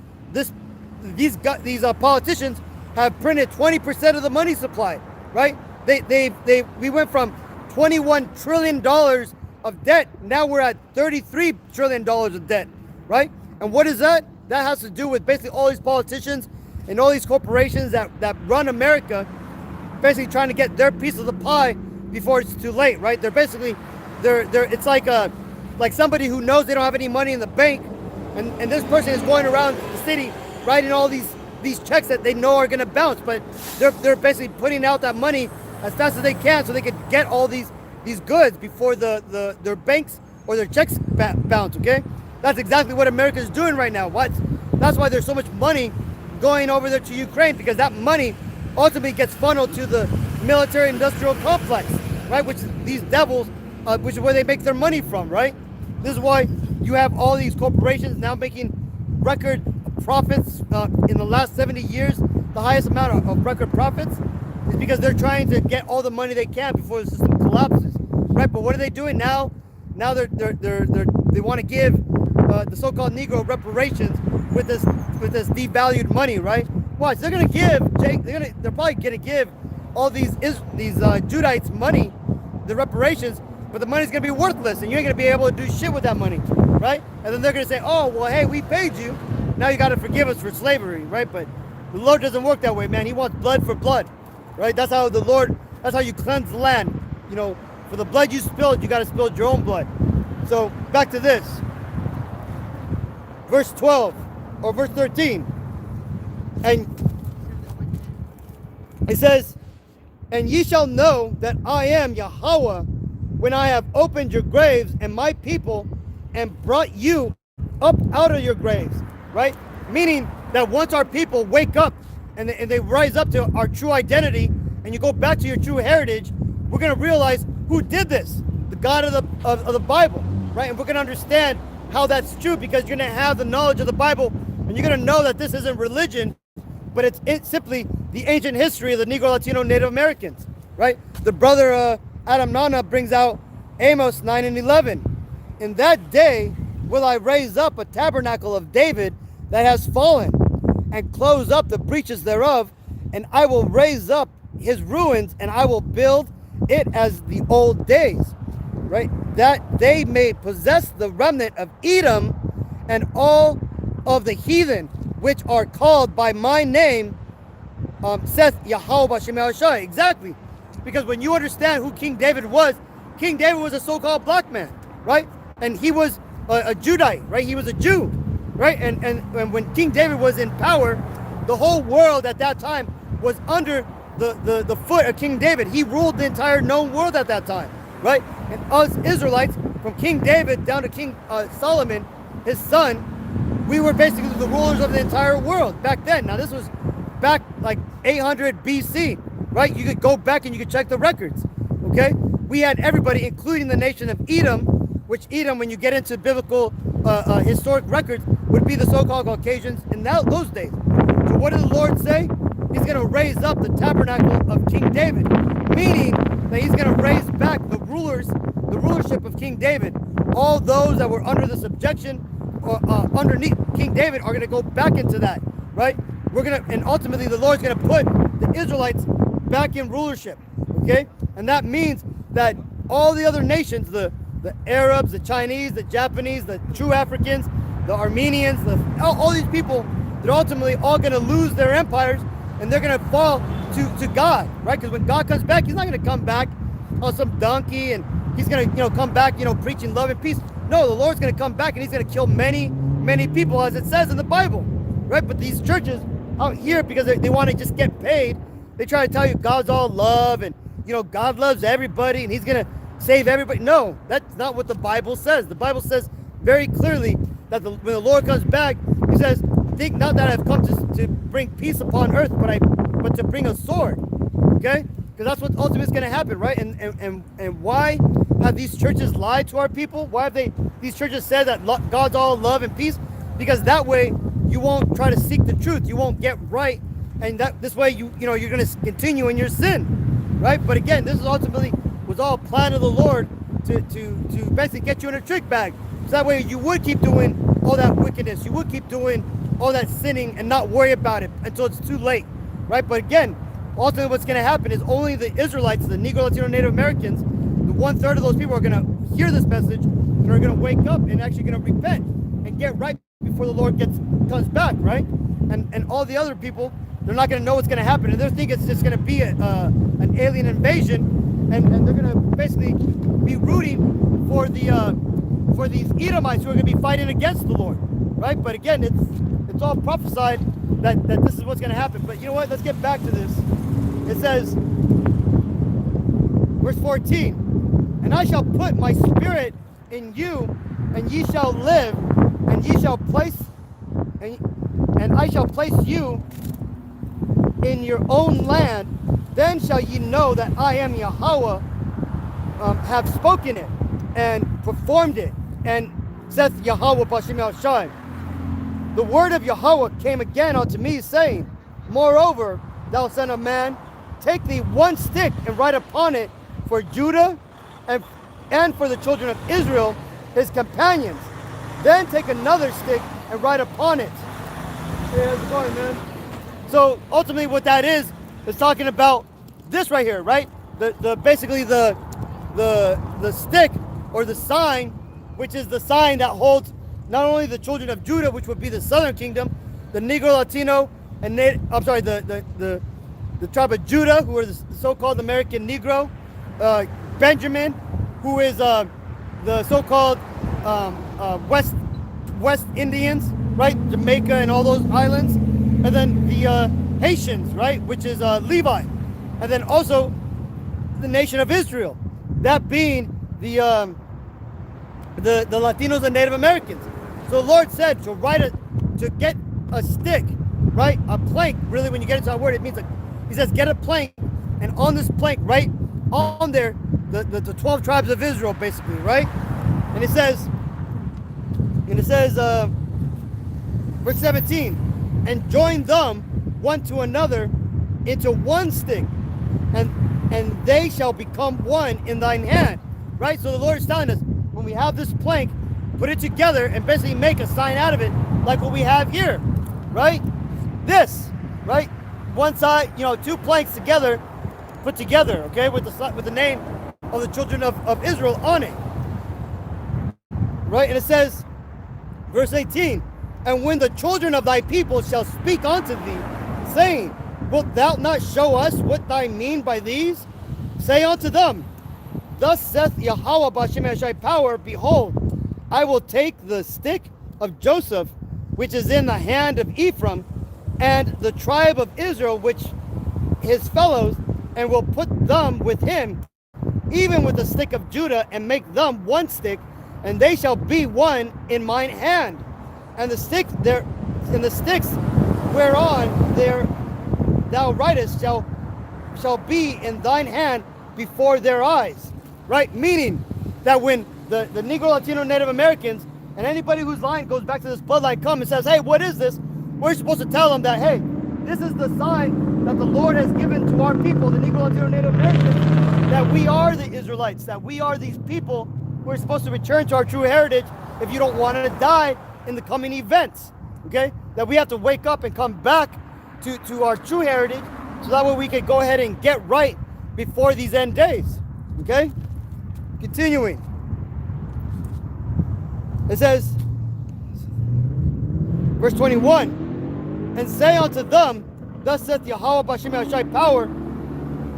these politicians have printed 20% of the money supply, right? We went from $21 trillion of debt. Now we're at $33 trillion of debt, right? And what is that? That has to do with basically all these politicians and all these corporations that run America, basically trying to get their piece of the pie before it's too late, right? It's like somebody who knows they don't have any money in the bank, and this person is going around the city writing all these checks that they know are going to bounce, but they're basically putting out that money as fast as they can so they could get all these goods before their banks or their checks bounce. Okay, that's exactly what America is doing right now. That's why there's so much money going over there to Ukraine, because that money ultimately gets funneled to the military-industrial complex, right? Which is these devils, which is where they make their money from, right? This is why you have all these corporations now making record profits in the last 70 years. The highest amount of record profits is because they're trying to get all the money they can before the system collapses, right? But what are they doing now? Now they want to give the so-called Negro reparations with this devalued money, right? Watch, they're gonna give, Jake. They're probably gonna give all these Judites money, the reparations, but the money's gonna be worthless, and you ain't gonna be able to do shit with that money, right? And then they're gonna say, oh, well, hey, we paid you, now you gotta forgive us for slavery, right? But the Lord doesn't work that way, man. He wants blood for blood, right? That's how you cleanse the land. You know, for the blood you spilled, you gotta spill your own blood. So back to this, verse 12 or verse 13. And it says, and ye shall know that I am Yahawah when I have opened your graves and my people and brought you up out of your graves, right? Meaning that once our people wake up and they rise up to our true identity, and you go back to your true heritage, we're going to realize who did this. the God of the Bible, right? And we're going to understand how that's true, because you're going to have the knowledge of the Bible, and you're going to know that this isn't religion, but it's simply the ancient history of the Negro, Latino, Native Americans, right? The brother Adam Nana brings out Amos 9 and 11. In that day will I raise up a tabernacle of David that has fallen, and close up the breaches thereof, and I will raise up his ruins, and I will build it as the old days, right? That they may possess the remnant of Edom and all of the heathen which are called by my name, saith Yahawah Shemashai. Exactly. Because when you understand who King David was a so-called black man, right? And he was a Judite, right? He was a Jew, right? And when King David was in power, the whole world at that time was under the foot of King David. He ruled the entire known world at that time, right? And us Israelites, from King David down to King Solomon, his son, we were basically the rulers of the entire world back then. Now this was back like 800 BC, right? You could go back and you could check the records, okay? We had everybody, including the nation of Edom, which Edom, when you get into biblical historic records, would be the so-called Caucasians in those days. So what did the Lord say? He's going to raise up the tabernacle of King David, meaning that he's going to raise back the rulership of King David. All those that were under the subjection underneath King David are going to go back into that, right? And ultimately the Lord's going to put the Israelites back in rulership, okay? And that means that all the other nations, the Arabs, the Chinese, the Japanese, the true Africans, the Armenians, all these people, they're ultimately all going to lose their empires, and they're going to fall to God, right? Because when God comes back, he's not going to come back on some donkey and he's going to, come back, preaching love and peace. No, the Lord's going to come back and he's going to kill many, many people, as it says in the Bible, right? But these churches out here, because they want to just get paid, they try to tell you God's all love and, God loves everybody and he's going to save everybody. No, that's not what the Bible says. The Bible says very clearly that when the Lord comes back, he says, think not that I've come to bring peace upon earth, but to bring a sword, okay? Because that's what ultimately is going to happen, right? And why have these churches lied to our people? Why have these churches said that God's all love and peace? Because that way you won't try to seek the truth. You won't get right, and this way you're going to continue in your sin, right? But again, this is ultimately was all a plan of the Lord to basically get you in a trick bag. So that way you would keep doing all that wickedness. You would keep doing all that sinning and not worry about it until it's too late, right? But again, ultimately what's going to happen is only the Israelites, the Negro, Latino, Native Americans, the 1/3 of those people are going to hear this message and are going to wake up and actually going to repent and get right before the Lord comes back, right? And all the other people, they're not going to know what's going to happen, and they think it's just going to be an alien invasion, and they're going to basically be rooting for these Edomites who are going to be fighting against the Lord, right? But again, it's all prophesied that this is what's going to happen. But you know what? Let's get back to this. It says, verse 14, and I shall put my spirit in you, and ye shall live, and ye shall place, and I shall place you in your own land. Then shall ye know that I am Yahawah, have spoken it and performed it, and saith Yahawah Bashim Shai. The word of Yahawah came again unto me, saying, moreover, thou son of man, take thee one stick and write upon it for Judah and for the children of Israel, his companions. Then take another stick and write upon it. Hey, how's it going, man? So ultimately what that is talking about this right here, right? Basically the stick or the sign, which is the sign that holds not only the children of Judah, which would be the southern kingdom, the Negro, Latino, and the tribe of Judah, who are the so-called American Negro, Benjamin, who is the so-called West Indians, right? Jamaica and all those islands, and then the Haitians, right? Which is Levi, and then also the nation of Israel, that being the Latinos and Native Americans. So the Lord said to get a stick, right? A plank, really, when you get into that word, it means he says, get a plank, and on this plank, right on there, the 12 tribes of Israel, basically, right? And it says, verse 17, and join them one to another into one stick, and they shall become one in thine hand, right? So the Lord is telling us, when we have this plank, put it together and basically make a sign out of it, like what we have here, right? This, right? One side, two planks together, put together, okay, with the name of the children of Israel on it, right? And it says, verse 18, and when the children of thy people shall speak unto thee, saying, wilt thou not show us what thy mean by these? Say unto them, thus saith Yahawah b'Shem power, behold, I will take the stick of Joseph, which is in the hand of Ephraim, and the tribe of Israel, which his fellows, and will put them with him, even with the stick of Judah, and make them one stick, and they shall be one in mine hand. And the sticks whereon thou writest shall be in thine hand before their eyes. Right? Meaning that when the Negro, Latino, Native Americans, and anybody whose line goes back to this bloodline come and says, hey, what is this? We're supposed to tell them that, hey, this is the sign that the Lord has given to our people, the Negro, Latino, Native Americans, that we are the Israelites, that we are these people who are supposed to return to our true heritage if you don't want to die in the coming events, okay? That we have to wake up and come back to our true heritage so that way we can go ahead and get right before these end days, okay? Continuing. It says, verse 21, and say unto them, thus saith Yahawah b'Shem power.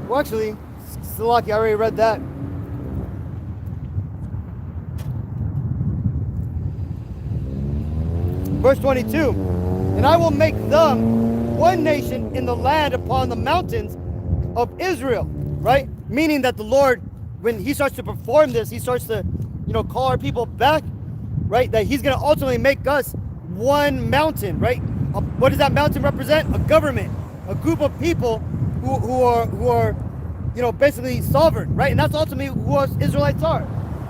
Well, actually, Salaki, I already read that. Verse 22, and I will make them one nation in the land upon the mountains of Israel, right? Meaning that the Lord, when he starts to perform this, he starts to, call our people back, right? That he's going to ultimately make us one mountain, right? What does that mountain represent? A government, a group of people who are, basically sovereign, right? And that's ultimately who us Israelites are.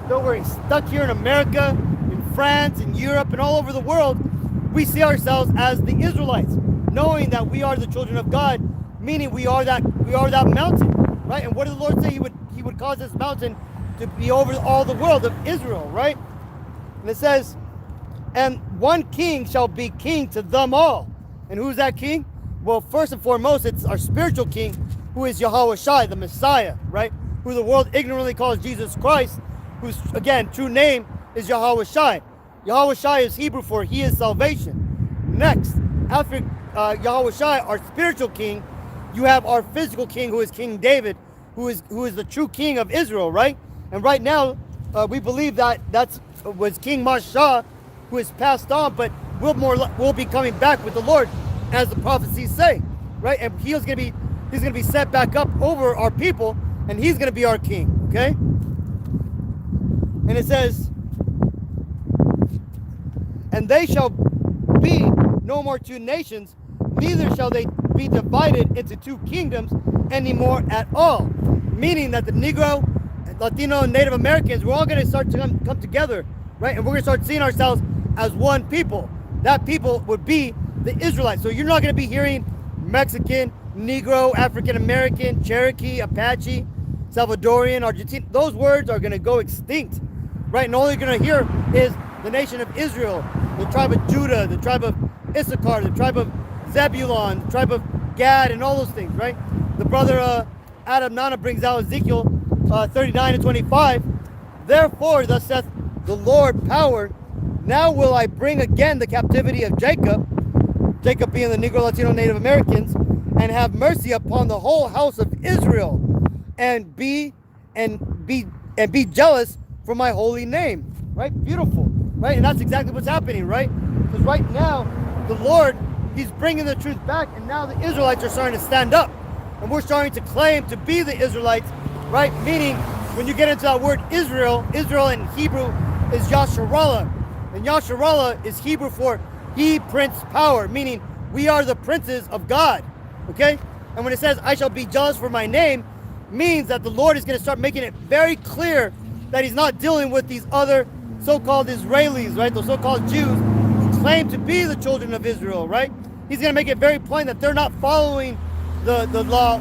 Though we're stuck here in America, in France, in Europe, and all over the world, we see ourselves as the Israelites, knowing that we are the children of God, meaning we are that mountain, right? And what did the Lord say? He would cause this mountain to be over all the world of Israel, right? And it says, and one king shall be king to them all. And who's that king? Well, first and foremost, it's our spiritual king, who is Yahawashi, the Messiah, right? Who the world ignorantly calls Jesus Christ, whose, again, true name is Yahawashi. Yahawashi is Hebrew for he is salvation. Next, after Yahawashi, our spiritual king, you have our physical king, who is King David, who is the true king of Israel, right? And right now, we believe that was King Masha, who is passed on, but will be coming back with the Lord, as the prophecies say, right? And he's gonna be set back up over our people, and he's gonna be our king, okay? And it says, and they shall be no more two nations, neither shall they be divided into two kingdoms anymore at all. Meaning that the Negro, Latino, and Native Americans, we're all going to start to come together, right? And we're going to start seeing ourselves as one people. That people would be the Israelites. So you're not going to be hearing Mexican, Negro, African American, Cherokee, Apache, Salvadorian, Argentine. Those words are going to go extinct, right? And all you're going to hear is the nation of Israel, the tribe of Judah, the tribe of Issachar, the tribe of Zebulon, the tribe of Gad, and all those things, right? The brother Adam Nana brings out Ezekiel 39 and 25. Therefore, thus saith the Lord power, now will I bring again the captivity of Jacob being the Negro, Latino, Native Americans, and have mercy upon the whole house of Israel, and be jealous for my holy name. Right? Beautiful. Right? And that's exactly what's happening, right? Because right now, the Lord, he's bringing the truth back, and now the Israelites are starting to stand up. And we're starting to claim to be the Israelites, right? Meaning, when you get into that word Israel in Hebrew is Yasharallah. And Yasharallah is Hebrew for he prince power, meaning we are the princes of God, okay? And when it says, I shall be jealous for my name, means that the Lord is going to start making it very clear that he's not dealing with these other so-called Israelis, right? Those so-called Jews who claim to be the children of Israel, right? He's going to make it very plain that they're not following the law,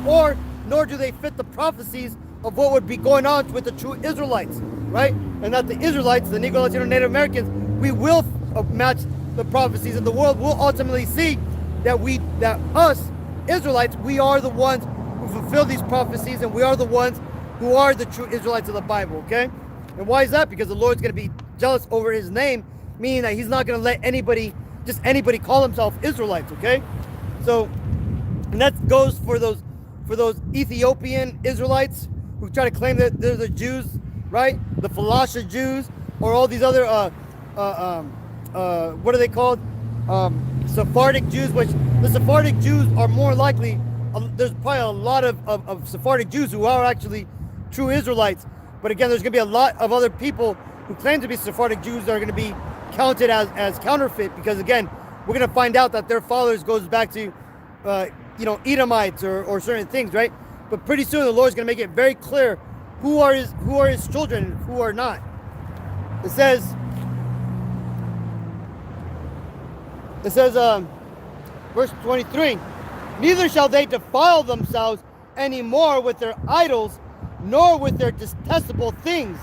nor do they fit the prophecies of what would be going on with the true Israelites, right? And that the Israelites, the Negro, Latino, Native Americans, we will match the prophecies, and the world will ultimately see that us Israelites, we are the ones who fulfill these prophecies, and we are the ones who are the true Israelites of the Bible, okay? And why is that? Because the Lord's going to be jealous over his name, meaning that he's not going to let anybody call himself Israelites, okay? So, and that goes for those Ethiopian Israelites who try to claim that they're the Jews, right? The Falasha Jews, or all these other what are they called? Sephardic Jews, which the Sephardic Jews are more likely, there's probably a lot of Sephardic Jews who are actually true Israelites. But again, there's going to be a lot of other people who claim to be Sephardic Jews that are going to be counted as counterfeit, because again, we're going to find out that their fathers goes back to, Edomites or certain things, right? But pretty soon the Lord's going to make it very clear who are his children and who are not. It says, verse 23, neither shall they defile themselves any more with their idols, nor with their detestable things,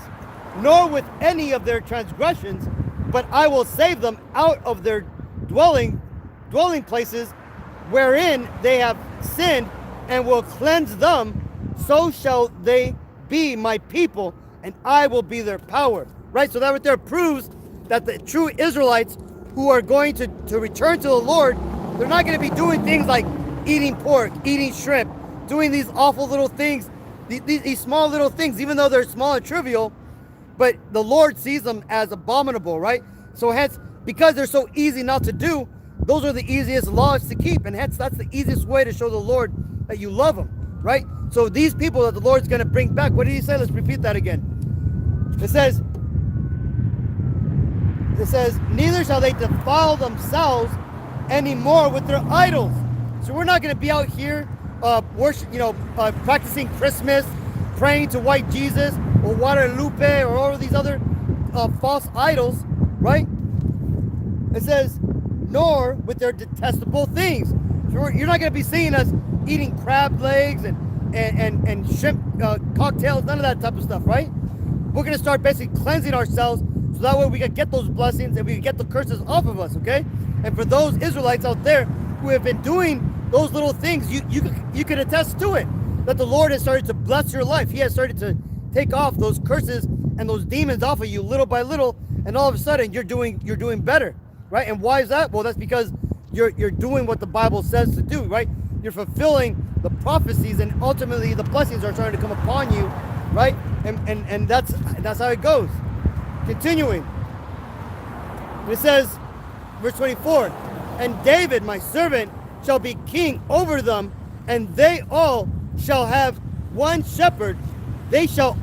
nor with any of their transgressions, but I will save them out of their dwelling places wherein they have sinned, and will cleanse them. So shall they be my people, and I will be their power. Right? So that right there proves that the true Israelites who are going to return to the Lord, they're not going to be doing things like eating pork, eating shrimp, doing these awful little things, these small little things, even though they're small and trivial, but the Lord sees them as abominable, right? So hence, because they're so easy not to do, those are the easiest laws to keep, and hence that's the easiest way to show the Lord that you love him, right? So these people that the Lord's going to bring back, what did he say? Let's repeat that again. It says, neither shall they defile themselves anymore with their idols. So we're not going to be out here practicing Christmas, praying to white Jesus or Guadalupe or all of these other false idols, right? It says, nor with their detestable things. So you're not going to be seeing us eating crab legs and shrimp cocktails, none of that type of stuff, right? We're going to start basically cleansing ourselves so that way we can get those blessings and we can get the curses off of us, okay? And for those Israelites out there who have been doing those little things, you can attest to it, that the Lord has started to bless your life. He has started to take off those curses and those demons off of you little by little, and all of a sudden you're doing better, right? And why is that? Well, that's because you're doing what the Bible says to do, right? You're fulfilling the prophecies, and ultimately the blessings are starting to come upon you, right? And that's how it goes. Continuing, it says, verse 24, and David my servant shall be king over them, and they all shall have one shepherd. They shall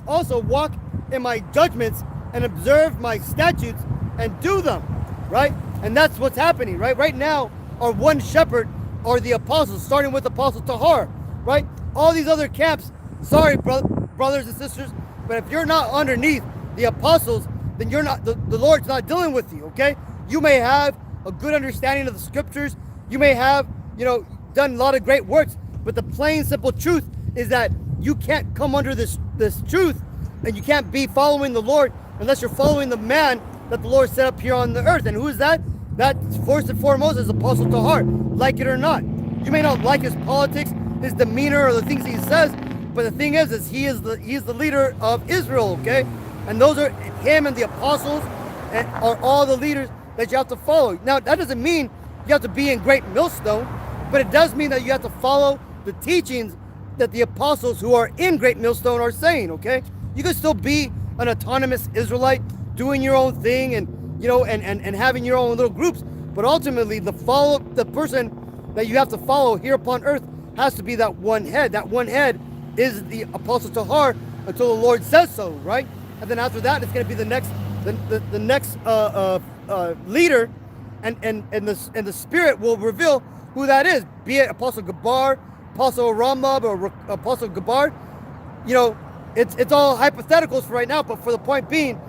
also walk in my judgments and observe my statutes and do them, right? And that's what's happening, right? Right now, our one shepherd are the apostles, starting with Apostle Tahar, right? All these other camps, sorry, brothers and sisters, but if you're not underneath the apostles, then you're not, the Lord's not dealing with you, okay? You may have a good understanding of the scriptures. You may have, done a lot of great works, but the plain, simple truth is that you can't come under this truth, and you can't be following the Lord unless you're following the man that the Lord set up here on the earth. And who is that? That, first and foremost, is Apostle Tahar, like it or not. You may not like his politics, his demeanor, or the things he says, but the thing is he is the leader of Israel, okay? And those are him and the apostles and are all the leaders that you have to follow. Now, that doesn't mean you have to be in Great Millstone, but it does mean that you have to follow the teachings that the apostles who are in Great Millstone are saying, okay? You can still be an autonomous Israelite, doing your own thing and having your own little groups, but ultimately the person that you have to follow here upon earth has to be that one head. That one head is the Apostle Tahar until the Lord says so, right? And then after that, it's going to be the next leader, and the Spirit will reveal who that is, be it Apostle Gabar, Apostle Ramab or Apostle Gabar. You know, it's all hypotheticals for right now, but for the point being,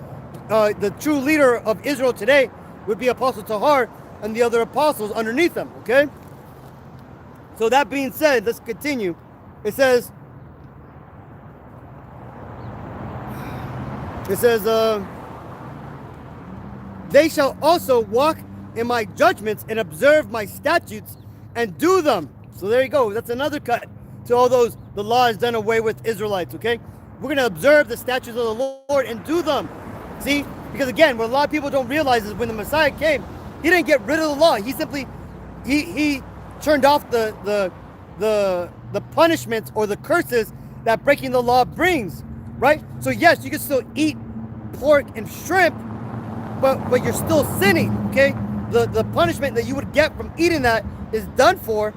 the true leader of Israel today would be Apostle Tahar and the other apostles underneath them, okay? So that being said, let's continue. It says, they shall also walk in my judgments and observe my statutes and do them. So there you go. That's another cut to all those, the law is done away with Israelites, okay? We're going to observe the statutes of the Lord and do them. See? Because again, what a lot of people don't realize is when the Messiah came, he didn't get rid of the law. He simply, he turned off the punishments or the curses that breaking the law brings, right? So yes, you can still eat pork and shrimp, but you're still sinning, okay? The punishment that you would get from eating that is done for,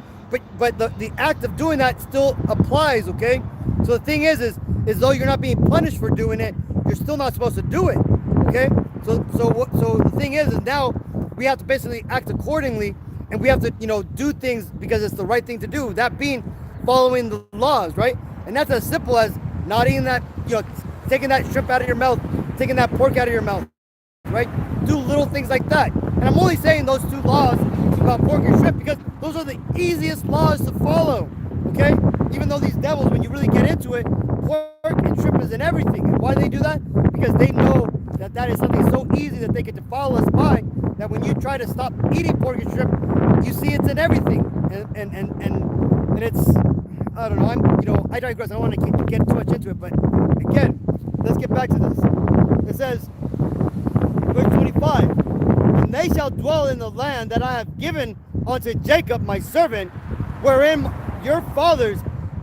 but the act of doing that still applies, okay? So the thing is though you're not being punished for doing it, you're still not supposed to do it, okay? So the thing is now we have to basically act accordingly, and we have to, you know, do things because it's the right thing to do. That being following the laws, right? And that's as simple as not eating that, you know, taking that shrimp out of your mouth, taking that pork out of your mouth, right? Do little things like that. And I'm only saying those two laws about pork and shrimp because those are the easiest laws to follow, okay? Even though these devils, when you really get into it, pork and shrimp is in everything. And why do they do that? Because they know that that is something so easy that they get to follow us by, that when you try to stop eating pork and shrimp, you see it's in everything. And it's, I don't know, I digress. I don't want to get too much into it, but again, let's get back to this. It says, verse 25, and they shall dwell in the land that I have given unto Jacob my servant, wherein your fathers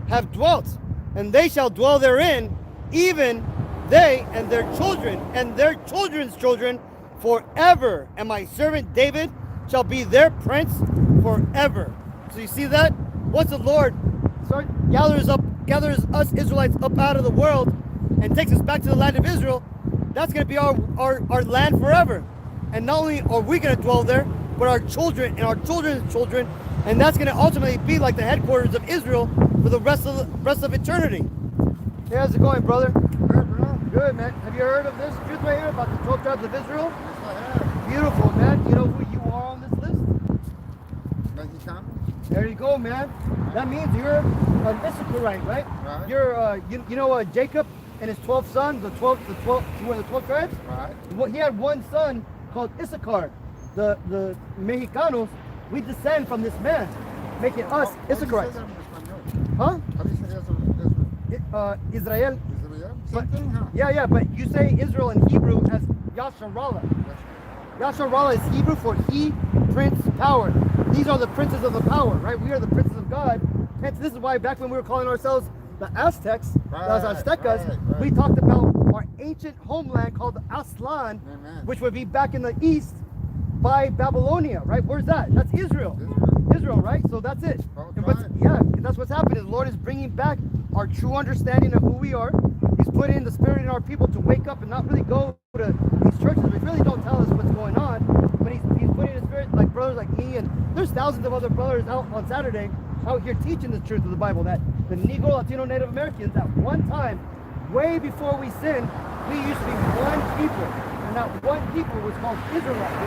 have dwelt, and they shall dwell therein, even they and their children and their children's children forever, and my servant David shall be their prince forever. So you see that? Once the Lord gathers us Israelites up out of the world and takes us back to the land of Israel, that's going to be our land forever. And not only are we going to dwell there, but our children and our children's children, and that's going to ultimately be like the headquarters of Israel for the rest of eternity. Hey, how's it going, brother? Good, bro. Good, man. Have you heard of this truth right here about the 12 tribes of Israel? Yes, I have. Beautiful, man. You know who you are on this list? Mexican? There you go, man. That means you're an Issacharite, right? Right. You're, you know, Jacob and his 12 sons, the 12 tribes? Right. Well, he had one son called Issachar. The Mexicanos, we descend from this man, making us Issacharites. Huh? How do you say Israel? Israel. Israel? But, Same thing, huh? yeah, but you say Israel in Hebrew as Yasharallah. Yasharallah is Hebrew for he, prince, power. These are the princes of the power, right? We are the princes of God. Hence, this is why back when we were calling ourselves the Aztecs, those Aztecas, we talked about our ancient homeland called Aslan, which would be back in the east by Babylonia, right? Where's that? That's Israel. Israel, right? So that's it. And that's what's happening. The Lord is bringing back our true understanding of who we are. He's putting in the spirit in our people to wake up and not really go to these churches which really don't tell us what's going on, but he's putting in the spirit, like brothers like me, and there's thousands of other brothers out on Saturday out here teaching the truth of the Bible, that the Negro, Latino, Native Americans at one time, way before we sinned, we used to be one people, and that one people was called Israelites,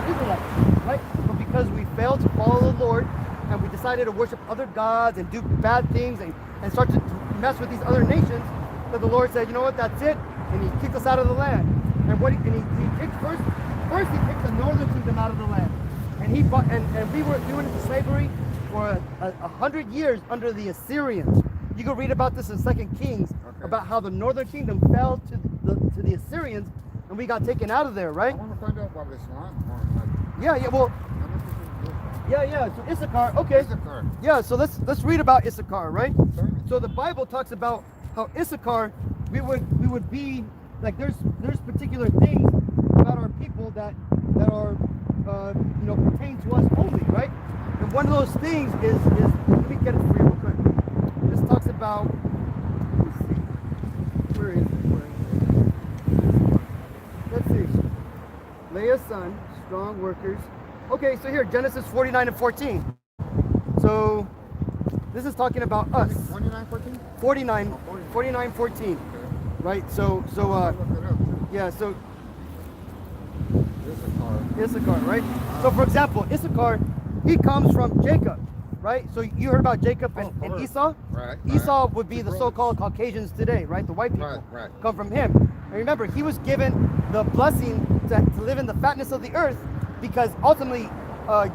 right? But because we failed to follow the Lord, and we decided to worship other gods and do bad things and start to mess with these other nations, that the Lord said, you know what, that's it, and he kicked us out of the land. And he kicked first he kicked the northern kingdom out of the land, and we were into slavery for 100 years under the Assyrians. You can read about this in 2 Kings, about how the northern kingdom fell to the Assyrians, and we got taken out of there, right? I want to find out about Islam. Yeah, so Issachar, okay. Issachar. Yeah, so let's read about Issachar, right? So the Bible talks about how Issachar, we would be, like there's particular things about our people that are pertain to us only, right? And one of those things is let me get it for you real quick. This talks about, let's see, where is it? Let's see. Leah's son, strong workers. Okay, so here, Genesis 49 and 14. So This is talking about us. 29:14. 49, Oh, 49. 49:14. Okay. Right. So I'll look it up too. yeah. So This is hard. Issachar, right? So for example, Issachar, he comes from Jacob, right? So you heard about Jacob and Oh, Esau? Right. Esau would be Two the brothers. so-called Caucasians today, right? The white people Right. come from him. And remember, he was given the blessing to live in the fatness of the earth because ultimately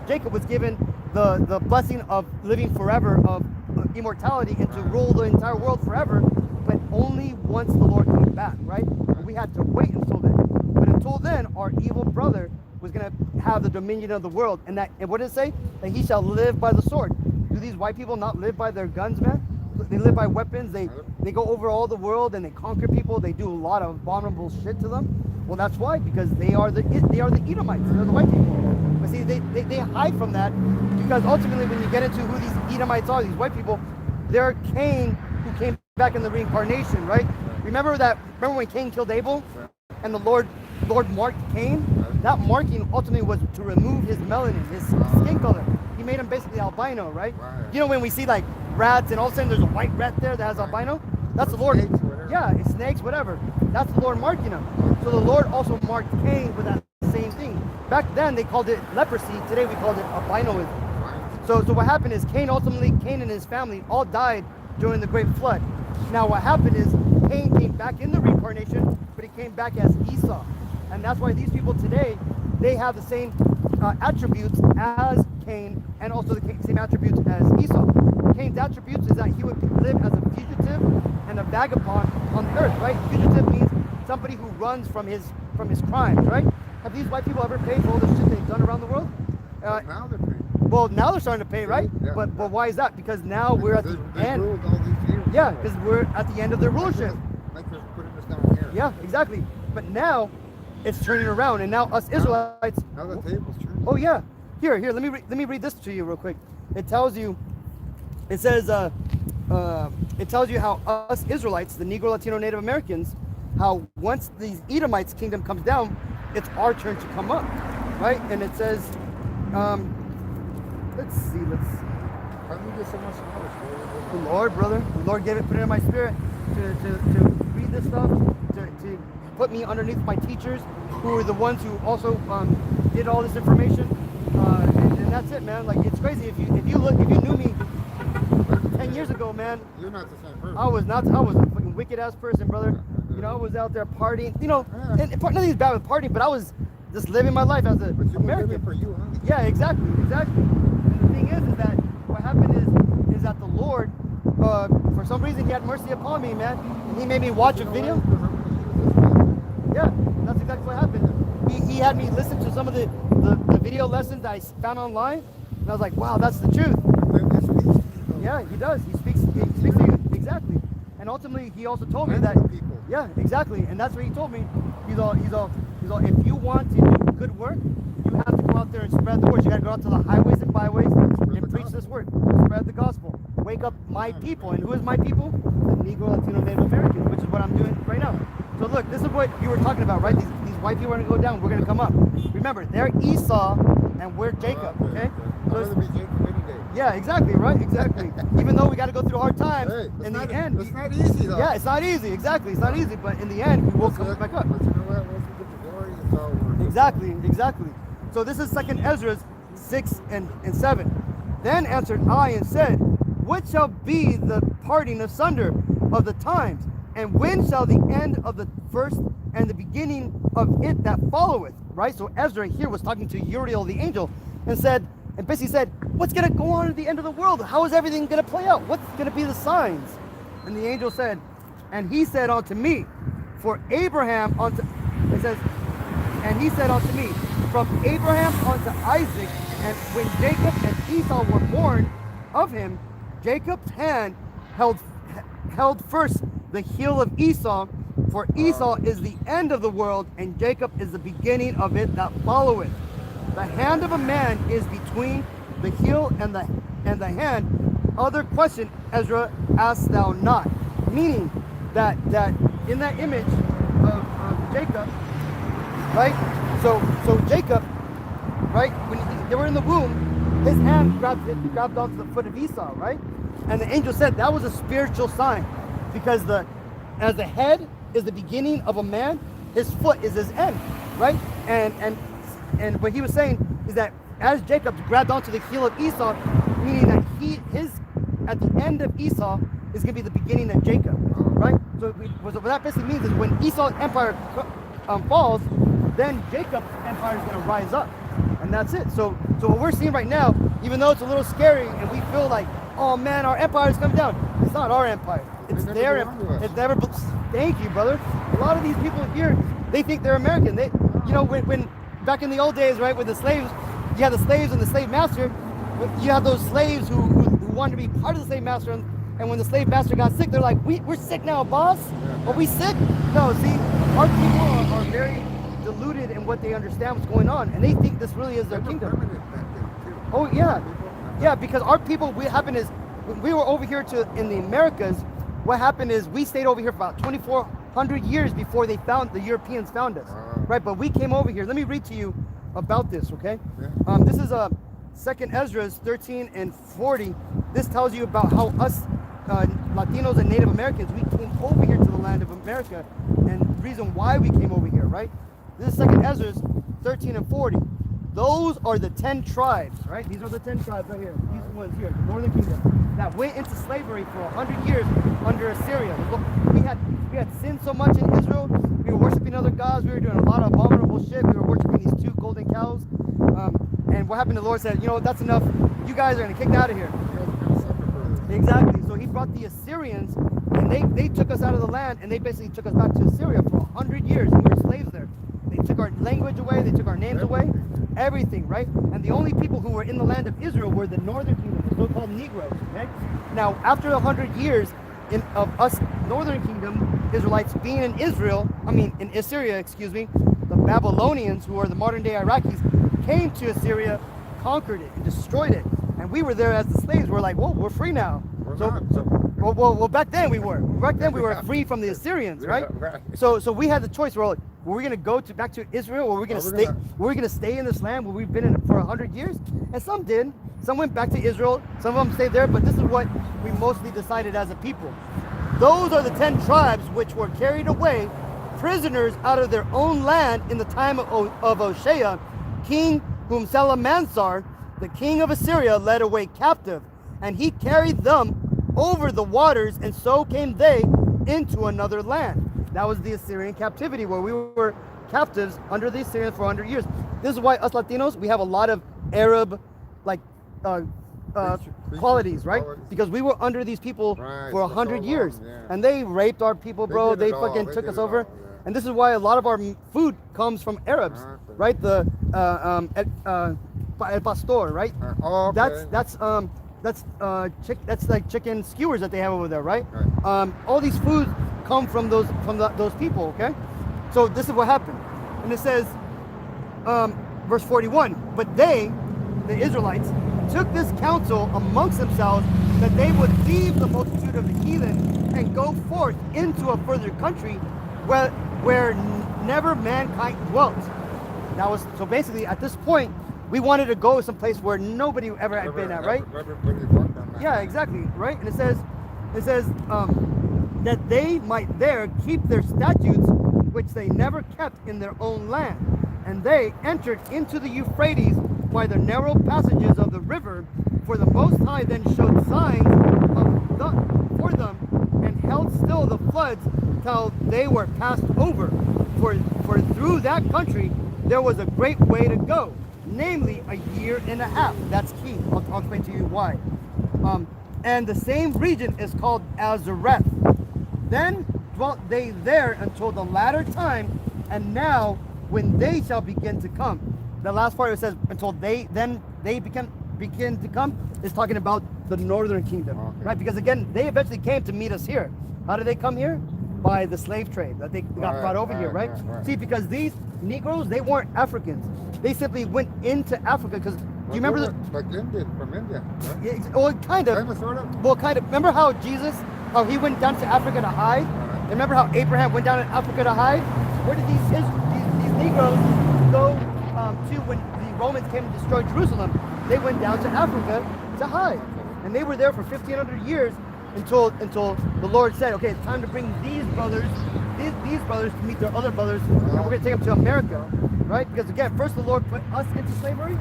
Jacob was given the blessing of living forever, of immortality, and to rule the entire world forever, but only once the Lord came back, right? And we had to wait until then. But until then, our evil brother was going to have the dominion of the world. And what did it say? That he shall live by the sword. Do these white people not live by their guns, man? They live by weapons. They go over all the world and they conquer people. They do a lot of abominable shit to them. Well, that's why, because they are the Edomites. They're the white people. But see, they hide from that because ultimately, when you get into who these Edomites are, these white people, they're Cain who came back in the reincarnation, right? Remember when Cain killed Abel, and the Lord marked Cain? That marking ultimately was to remove his melanin, his skin color. He made him basically albino, right? You know, when we see like rats and all of a sudden there's a white rat there that has albino, that's the Lord. Snakes or whatever. Yeah, it's snakes, whatever. That's the Lord marking him. So the Lord also marked Cain with that same thing. Back then they called it leprosy. Today we called it albinoism. So what happened is Cain and his family all died during the great flood. Now what happened is Cain came back in the reincarnation, but he came back as Esau. And that's why these people today, they have the same attributes as Cain and also the same attributes as Esau. Cain's attributes is that he would live as a fugitive and a vagabond on the earth, right? Fugitive means somebody who runs from his crimes, right? Have these white people ever paid for all the shit they've done around the world? Now they're paying. Well, now they're starting to pay, right? Yeah. But why is that? Because now we're at the They end. ruled all these years. Yeah, because we're at the end of their rulership. Like they're putting us down here. Yeah, exactly. But now it's turning around, and now us Israelites. Now the table's turned. Oh yeah. Here. Let me read this to you real quick. It tells you. It says. It tells you how us Israelites, the Negro, Latino, Native Americans, how once these Edomites' kingdom comes down, it's our turn to come up, right? And it says. Let's see. How do you get so much knowledge? The Lord, brother. The Lord put it in my spirit to read this stuff, to put me underneath my teachers, who are the ones who also did all this information. And that's it, man. Like, it's crazy. If you knew me 10 years ago, man, You're not the same person. I was a fucking wicked ass person, brother. You know, I was out there partying. You know, and nothing's bad with partying, but I was just living my life as an But you were American. living for you, huh? Yeah, exactly. And the thing is that what happened is that the Lord, for some reason, He had mercy upon me, man, and He made me watch a video. Yeah, that's exactly what happened. He had me listen to some of the video lessons that I found online, and I was like, wow, that's the truth. Yeah, He does. He speaks to you, exactly. And ultimately, He also told me that. People. Yeah, exactly. And that's what He told me. He's all, if you want to do good work, you have to go out there and spread the word. You got to go out to the highways and byways and preach this word. Spread the gospel. Wake up my people. And who is my people? The Negro, Latino, Native Americans, which is what I'm doing right now. So look, this is what you were talking about, right? These white people are going to go down. We're going to come up. Remember, they're Esau and we're Jacob, okay? I'd rather be Jacob any day. Yeah, exactly, right? Exactly. Even though we got to go through hard times, Hey, in the end. It's not easy, though. Yeah, it's not easy. Exactly. It's not easy. But in the end, we will come back up. But you know what? Once we get the glory, it's all worth it. Exactly. So this is 2nd Ezra 6 and 7. Then answered I and said, what shall be the parting asunder of the times? And when shall the end of the first and the beginning of it that followeth? Right? So Ezra here was talking to Uriel the angel and basically said, what's going to go on at the end of the world? How is everything going to play out? What's going to be the signs? And the angel said, and he said unto me, and he said unto me, from Abraham unto Isaac, and when Jacob and Esau were born of him, Jacob's hand held first the heel of Esau, for Esau is the end of the world, and Jacob is the beginning of it that followeth. The hand of a man is between the heel and the hand. Other question, Ezra, asked thou not. Meaning that in that image of Jacob, right? So Jacob, right, when they were in the womb, his hand grabbed onto the foot of Esau, right? And the angel said that was a spiritual sign, because as the head is the beginning of a man, his foot is his end, right? And what he was saying is that as Jacob grabbed onto the heel of Esau, meaning that his at the end of Esau is going to be the beginning of Jacob, right? So what that basically means is when Esau's empire falls, then Jacob's empire is going to rise up, and that's it. So what we're seeing right now, even though it's a little scary and we feel like, oh man, our empire is coming down, it's not our empire. It's their empire. It's never. Thank you, brother. A lot of these people here, they think they're American. They, you know, when back in the old days, right, with the slaves, you had the slaves and the slave master. You have those slaves who wanted to be part of the slave master, and when the slave master got sick, they're like, we're sick now, boss. Are we sick? No, see, our people are very deluded in what they understand what's going on, and they think this really is their kingdom. Oh yeah, yeah, because our people, what happened is, when we were over here in the Americas, what happened is we stayed over here for about 2,400 years before the Europeans found us, right? But we came over here. Let me read to you about this, okay? This is 2nd Ezra 13 and 40. This tells you about how us Latinos and Native Americans, we came over here to the land of America, and the reason why we came over here, right? This is 2nd Ezra 13 and 40. Those are the 10 tribes, right? These are the 10 tribes right here. These ones here, the Northern Kingdom, that went into slavery for 100 years under Assyria. We had sinned so much in Israel. We were worshiping other gods. We were doing a lot of abominable shit. We were worshiping these 2 golden cows. And what happened? The Lord said, you know, that's enough. You guys are going to kick out of here. Exactly. So he brought the Assyrians, and they took us out of the land, and they basically took us back to Assyria for 100 years, and we were slaves there. They took our language away. They took our names away. Everything, right? And the only people who were in the land of Israel were the Northern Kingdom, the so-called Negroes, okay? Now, after 100 years of us Northern Kingdom Israelites being in in Assyria, excuse me, the Babylonians, who are the modern-day Iraqis, came to Assyria, conquered it, and destroyed it. And we were there as the slaves. We're like, whoa, we're free now. Well, back then we were. Back then we were free from the Assyrians, right? So we had the choice. We're like, were we going to go back to Israel, or were we going to stay? Were we going to stay in this land where we've been in for 100 years? And some did. Some went back to Israel. Some of them stayed there. But this is what we mostly decided as a people. Those are the 10 tribes which were carried away, prisoners out of their own land in the time of Hoshea, king whom Salamansar, the king of Assyria, led away captive, and he carried them over the waters, and so came they into another land. That was the Assyrian captivity, where we were captives under the Assyrians for 100 years. This is why us Latinos, we have a lot of Arab qualities, right? Because we were under these people for 100 years, and they raped our people, bro. They fucking took us over. And this is why a lot of our food comes from Arabs, right? The El Pastor, right? That's like chicken skewers that they have over there, right? All these foods come from those people, okay? So this is what happened, and it says, verse 41. But they, the Israelites, took this counsel amongst themselves that they would leave the multitude of the heathen and go forth into a further country where never mankind dwelt. That was so basically at this point we wanted to go someplace where nobody ever had been at, right? Yeah, exactly, right? And it says that they might there keep their statutes which they never kept in their own land. And they entered into the Euphrates by the narrow passages of the river, for the Most High then showed signs for them, and held still the floods till they were passed over. For through that country there was a great way to go, namely 1.5 years. That's key. I'll explain to you why. And the same region is called Azareth. Then dwelt they there until the latter time, and now when they shall begin to come. The last part it says until they begin to come is talking about the Northern Kingdom, right? Because again, they eventually came to meet us here. How did they come here? By the slave trade that they got brought over here, right? See, because these Negroes, they weren't Africans. They simply went into Africa because do you remember like Indian from India? Right? Yeah, well, kind of. Sort of. Well, kind of. Remember how he went down to Africa to hide? And remember how Abraham went down to Africa to hide? Where did these Negroes go to when the Romans came to destroy Jerusalem? They went down to Africa to hide. And they were there for 1,500 years until the Lord said, okay, it's time to bring these brothers to meet their other brothers, and we're going to take them to America, right? Because again, first the Lord put us into slavery,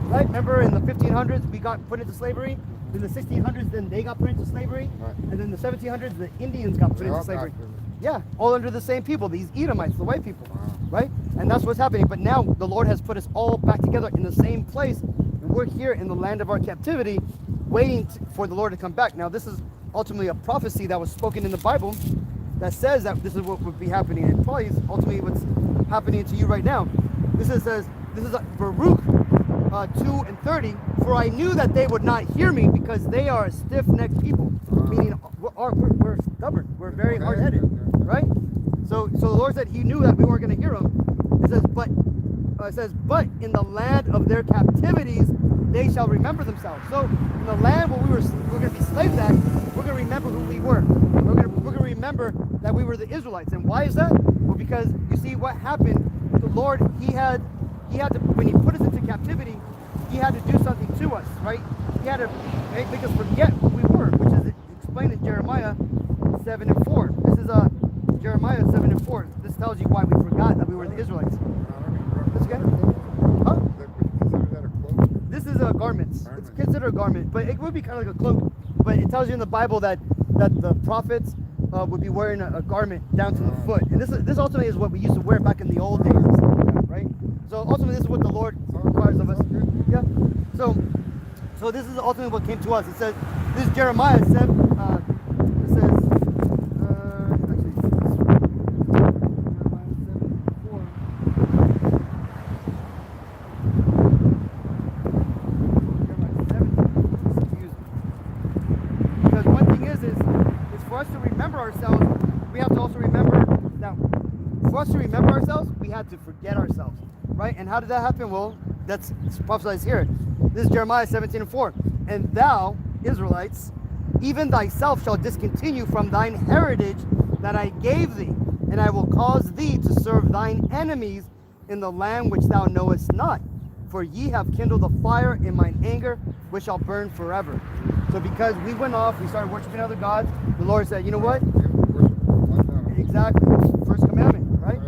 right? Remember in the 1500s we got put into slavery. In the 1600s, then they got put into slavery, and then the 1700s, the Indians got put into slavery. Yeah, all under the same people, these Edomites, the white people, right? And that's what's happening. But now the Lord has put us all back together in the same place, and we're here in the land of our captivity, waiting for the Lord to come back. Now, this is ultimately a prophecy that was spoken in the Bible that says that this is what would be happening, and probably is ultimately what's happening to you right now. This is Baruch 2:30. For I knew that they would not hear me because they are a stiff-necked people, meaning we're stubborn, we're very hard-headed, right? So the Lord said He knew that we weren't going to hear Him. It says, but in the land of their captivities they shall remember themselves. So in the land where we're going to be slaves at, we're going to remember who we were. We're going to remember that we were the Israelites. And why is that? Well, because you see what happened. The Lord, He had to, when He put us into captivity, He had to do something to us, right? He had to make us forget who we were, which is explained in Jeremiah 7:4. This is Jeremiah 7:4. This tells you why we forgot that we were the Israelites. That's okay? Huh? This is a garment. It's considered a garment, but it would be kind of like a cloak. But it tells you in the Bible that the prophets would be wearing a garment down to the foot. And this ultimately is what we used to wear back in the old days, right? So ultimately this is what the Lord requires of us. Yeah. So this is ultimately what came to us. It says, this is Jeremiah 7, it says, actually, Jeremiah 7:4. Jeremiah 7, excuse me. Because one thing is for us to remember ourselves, we have to also remember that for us to remember ourselves, we had to forget ourselves, right? And how did that happen? Well, that's prophesied here. This is Jeremiah 17:4. And thou, Israelites, even thyself shall discontinue from thine heritage that I gave thee, and I will cause thee to serve thine enemies in the land which thou knowest not. For ye have kindled a fire in mine anger, which shall burn forever. So because we went off, we started worshiping other gods, the Lord said, you know what? Exactly. First commandment, right?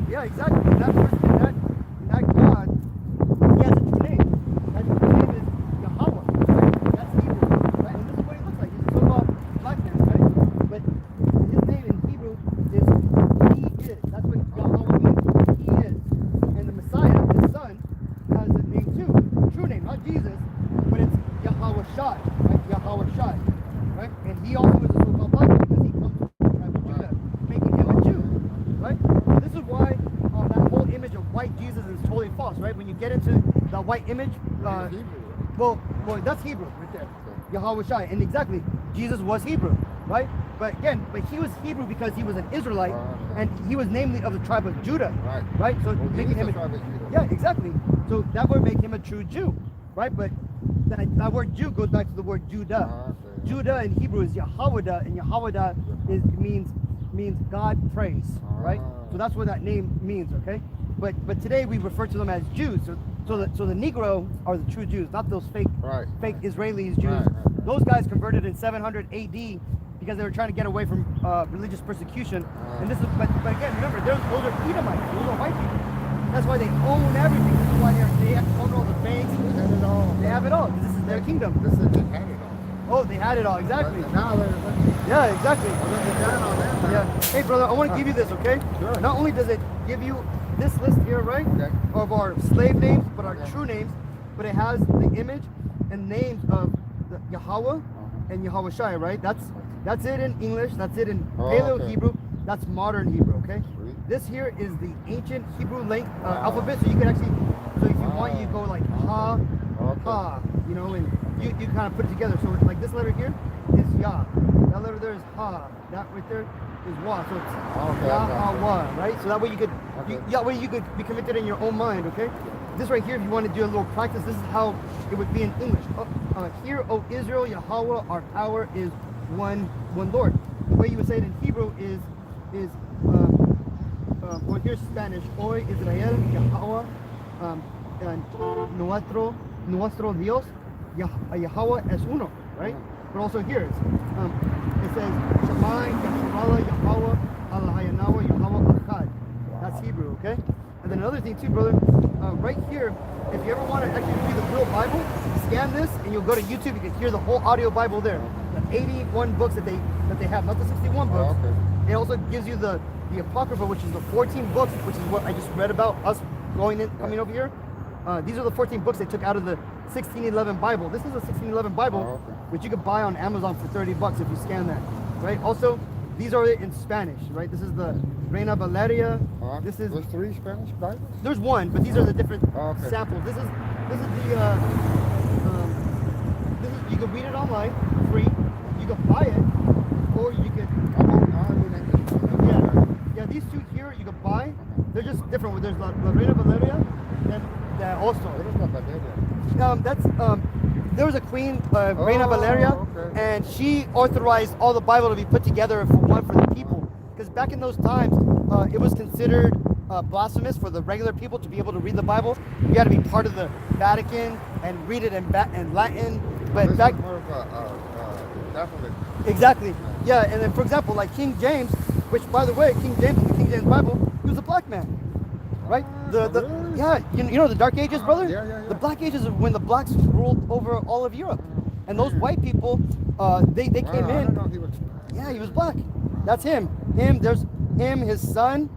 Yeah, exactly. And that God, He has a true name. That true name is Yahawah, right? That's Hebrew, right? And this is what He looks like. He's a so-called black man, right? But His name in Hebrew is He is. That's what Yahawah means. He is. And the Messiah, His Son, has a name too. True name, not Jesus, but it's Yahawashi, right? Yahawashi, right? And He also is a so-called black man because He comes from the tribe of Judah, making Him a Jew, right? So this is why that whole image of white Jesus is totally false, right? When you get into the white image, well, that's Hebrew right there, Yahawashi, and exactly, Jesus was Hebrew, right? But again, He was Hebrew because He was an Israelite, and He was namely of the tribe of Judah, right? So making Him, yeah, exactly. So that would make Him a true Jew, right? But that word Jew goes back to the word Judah. Judah in Hebrew is Yahawadah, and Yahawadah means God praise, right? So that's what that name means, okay? But today we refer to them as Jews. So the Negro are the true Jews, not those fake Israelis Jews. Those guys converted in 700 AD because they were trying to get away from religious persecution. And this is, but again, remember, those are Edomites, those are white people. That's why they own everything. This is why they own all the banks. They have it all. They have it all. This is their kingdom. They had it all. Oh, they had it all, exactly. Now yeah, exactly. Yeah. Hey, brother, I want to give you this, okay? Sure. Not only does it give you this list here, right, of our slave names, but our true names, but it has the image and names of the Yahawah and Yahawashi, right? That's it in English. That's it in Paleo Hebrew. That's modern Hebrew, okay? Sweet. This here is the ancient Hebrew alphabet, so you can actually, so if you want, you go like ha, ha, you know, and you kind of put it together. So like this letter here is Yah. That letter there is Ha. That right there is Wa. So it's Yahawah, right? So that way you could be committed in your own mind, okay? This right here, if you want to do a little practice, this is how it would be in English. Hear, O Israel, Yahawah, our power is one Lord. The way you would say it in Hebrew is well, here's Spanish. Hoy Israel, Yahawah, nuestro Dios. Yahawah es uno, right? But also here, it says Shamai, Yahawah, Yahawah, Al-Hayanawa, Yahawah Akkad. That's Hebrew, okay? And then another thing too, brother, right here, if you ever want to actually read the real Bible, scan this and you'll go to YouTube, you can hear the whole audio Bible there. The 81 books that they have, not the 61 books. Oh, okay. It also gives you the Apocrypha, which is the 14 books, which is what I just read about us coming over here. These are the 14 books they took out of the 1611 Bible. This is a 1611 Bible, okay. which you can buy on Amazon for $30 if you scan that, right? Also, these are in Spanish, right? This is the Reina Valeria. This is. There's 3 Spanish Bibles? There's one, but these are the different Okay. samples. This is you can read it online, free. You can buy it, or you could. Yeah, these two here you can buy. They're just different. There's La Reina Valeria, then also. What is La Valeria? There was a queen, Reina Valeria, okay. and she authorized all the Bible to be put together for the people. Because back in those times, it was considered blasphemous for the regular people to be able to read the Bible. You had to be part of the Vatican and read it in Latin. But This back, is more of a Catholic. exactly, yeah. And then, for example, like King James, which, by the way, King James in the King James Bible, he was a black man, right? Really? Yeah, you know the Dark Ages, brother. Yeah. The Black Ages is when the blacks ruled over all of Europe, and those white people, they came I in. don't know, he was. Yeah, he was black. That's him. There's him, his son,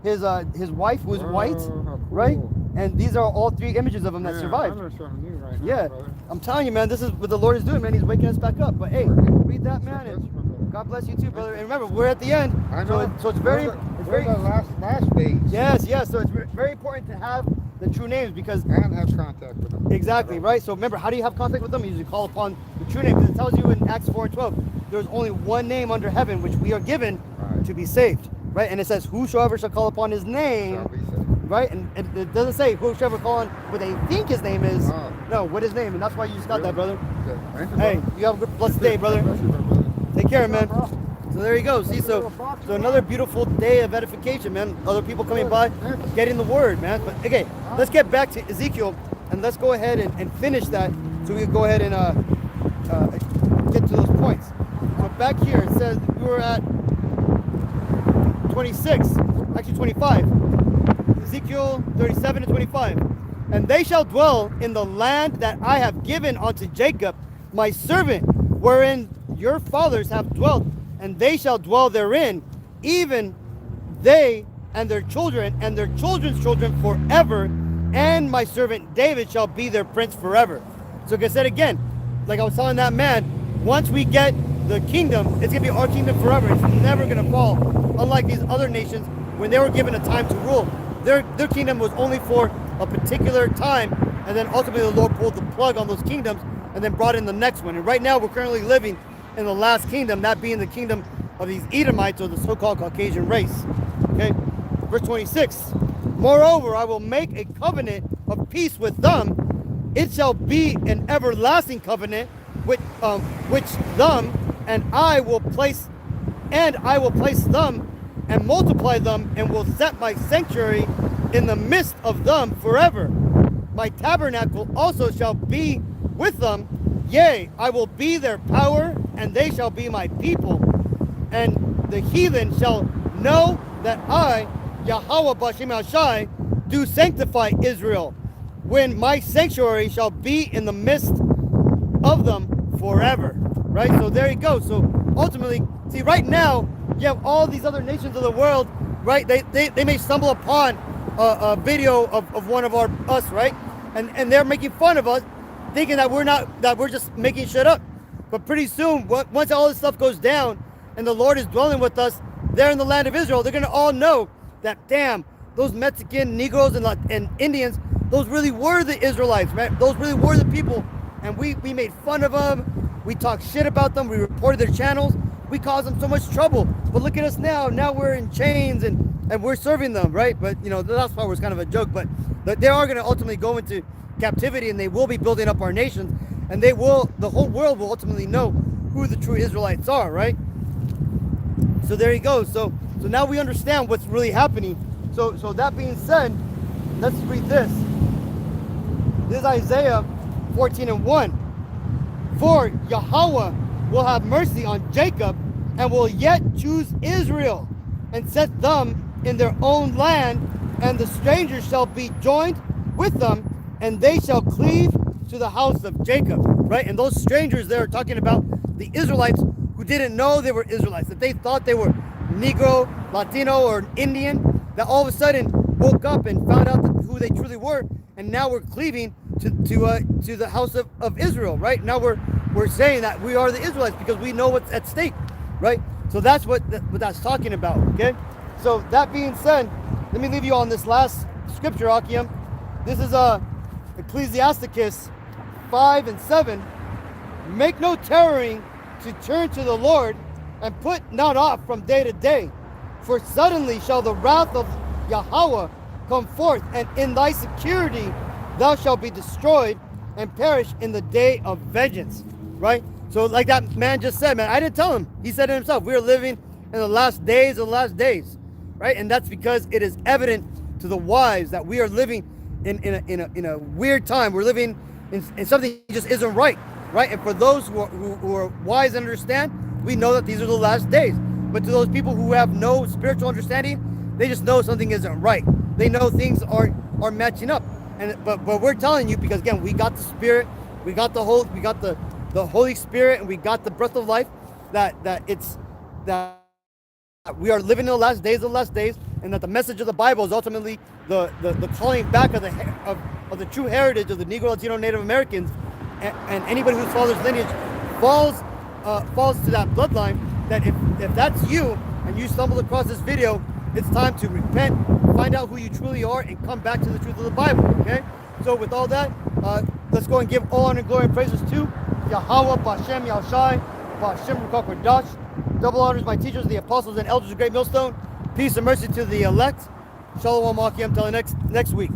his wife who was white, How cool. right? And these are all 3 images of him that survived. I'm learning something new right now, Yeah, brother. I'm telling you, man, this is what the Lord is doing, man. He's waking us back up. But hey, read that, man. And God bless you too, brother. And remember, we're at the end. I know. So it's very, We're the last page. yes. So it's very important to have the true names because And have contact with them. exactly, right? So remember, how do you have contact with them? You usually call upon the true name because it tells you in Acts 4:12, there's only one name under heaven which we are given Right. to be saved, right? And it says, whosoever shall call upon his name, Shall be saved. right? And it doesn't say whosoever call on what they think his name is. Oh. No, what his name, and that's why you just got that, brother. Good. Thank you, Hey, brother. you have a good, blessed day, brother. Bless you, brother. Take care, man. So there you go. See, so another beautiful day of edification, man. Other people coming by, getting the word, man. But okay, let's get back to Ezekiel, and let's go ahead and finish that, so we can go ahead and get to those points. So back here it says we were at 26, actually 25. Ezekiel 37 and 25. And they shall dwell in the land that I have given unto Jacob, my servant, wherein your fathers have dwelt, and they shall dwell therein, even they and their children and their children's children forever, and my servant David shall be their prince forever. So like I said again, like I was telling that man, once we get the kingdom, it's gonna be our kingdom forever. It's never gonna fall. Unlike these other nations, when they were given a time to rule, their kingdom was only for a particular time, and then ultimately the Lord pulled the plug on those kingdoms and then brought in the next one. And right now we're currently living in the last kingdom, that being the kingdom of these Edomites, or the so-called Caucasian race. Okay, verse 26. Moreover, I will make a covenant of peace with them. It shall be an everlasting covenant which them and I will place them and multiply them, and will set my sanctuary in the midst of them forever. My tabernacle also shall be with them. Yea, I will be their power, and they shall be my people. And the heathen shall know that I, Yahawah B'Shem Hashai, do sanctify Israel, when my sanctuary shall be in the midst of them forever. Right? So there you go. So ultimately, see, right now, you have all these other nations of the world, right? They may stumble upon a video of one of us, right? And they're making fun of us, thinking that we're just making shit up. But pretty soon, once all this stuff goes down and the Lord is dwelling with us there in the land of Israel, they're gonna all know that, damn, those Mexican Negroes and Indians, those really were the Israelites, man. Those really were the people. And we made fun of them. We talked shit about them. We reported their channels. We caused them so much trouble. But look at us now. Now we're in chains and we're serving them, right? But, you know, the last part was kind of a joke. But they are going to ultimately go into captivity, and they will be building up our nations. And the whole world will ultimately know who the true Israelites are, right? So there you go. So now we understand what's really happening. So that being said, let's read this. This is Isaiah 14 and 1. For Yahawah will have mercy on Jacob and will yet choose Israel and set them in their own land, and the strangers shall be joined with them, and they shall cleave to the house of Jacob. Right? And those strangers there are talking about the Israelites who didn't know they were Israelites, that they thought they were Negro, Latino, or Indian, that all of a sudden woke up and found out who they truly were, and now we're cleaving to the house of Israel. Right? Now we're saying that we are the Israelites because we know what's at stake. Right? So that's what that's talking about. Okay? So that being said, let me leave you on this last scripture, Akim. This is Ecclesiasticus 5 and 7. Make no tarrying to turn to the Lord, and put not off from day to day. For suddenly shall the wrath of Yahawah come forth, and in thy security thou shalt be destroyed and perish in the day of vengeance. Right? So like that man just said, man, I didn't tell him. He said it himself. We are living in the last days of the last days. Right? And that's because it is evident to the wise that we are living in a weird time. We're living in something that just isn't right. Right? And for those who are wise and understand, we know that these are the last days. But to those people who have no spiritual understanding, they just know something isn't right. They know things are matching up. But we're telling you, because again, we got the Spirit, we got the Holy Spirit, and we got the breath of life, that we are living in the last days, and that the message of the Bible is ultimately the calling back of the true heritage of the Negro, Latino, Native Americans, and anybody whose father's lineage falls to that bloodline. That if that's you and you stumbled across this video, it's time to repent, find out who you truly are, and come back to the truth of the Bible. Okay? So with all that, let's go and give all honor, glory, and praises to Yahawah, B'Shem Yahawashi, B'Shem Qadash. Double honors my teachers, the apostles and elders of Great Millstone. Peace and mercy to the elect. Shalom Akim. Till next week.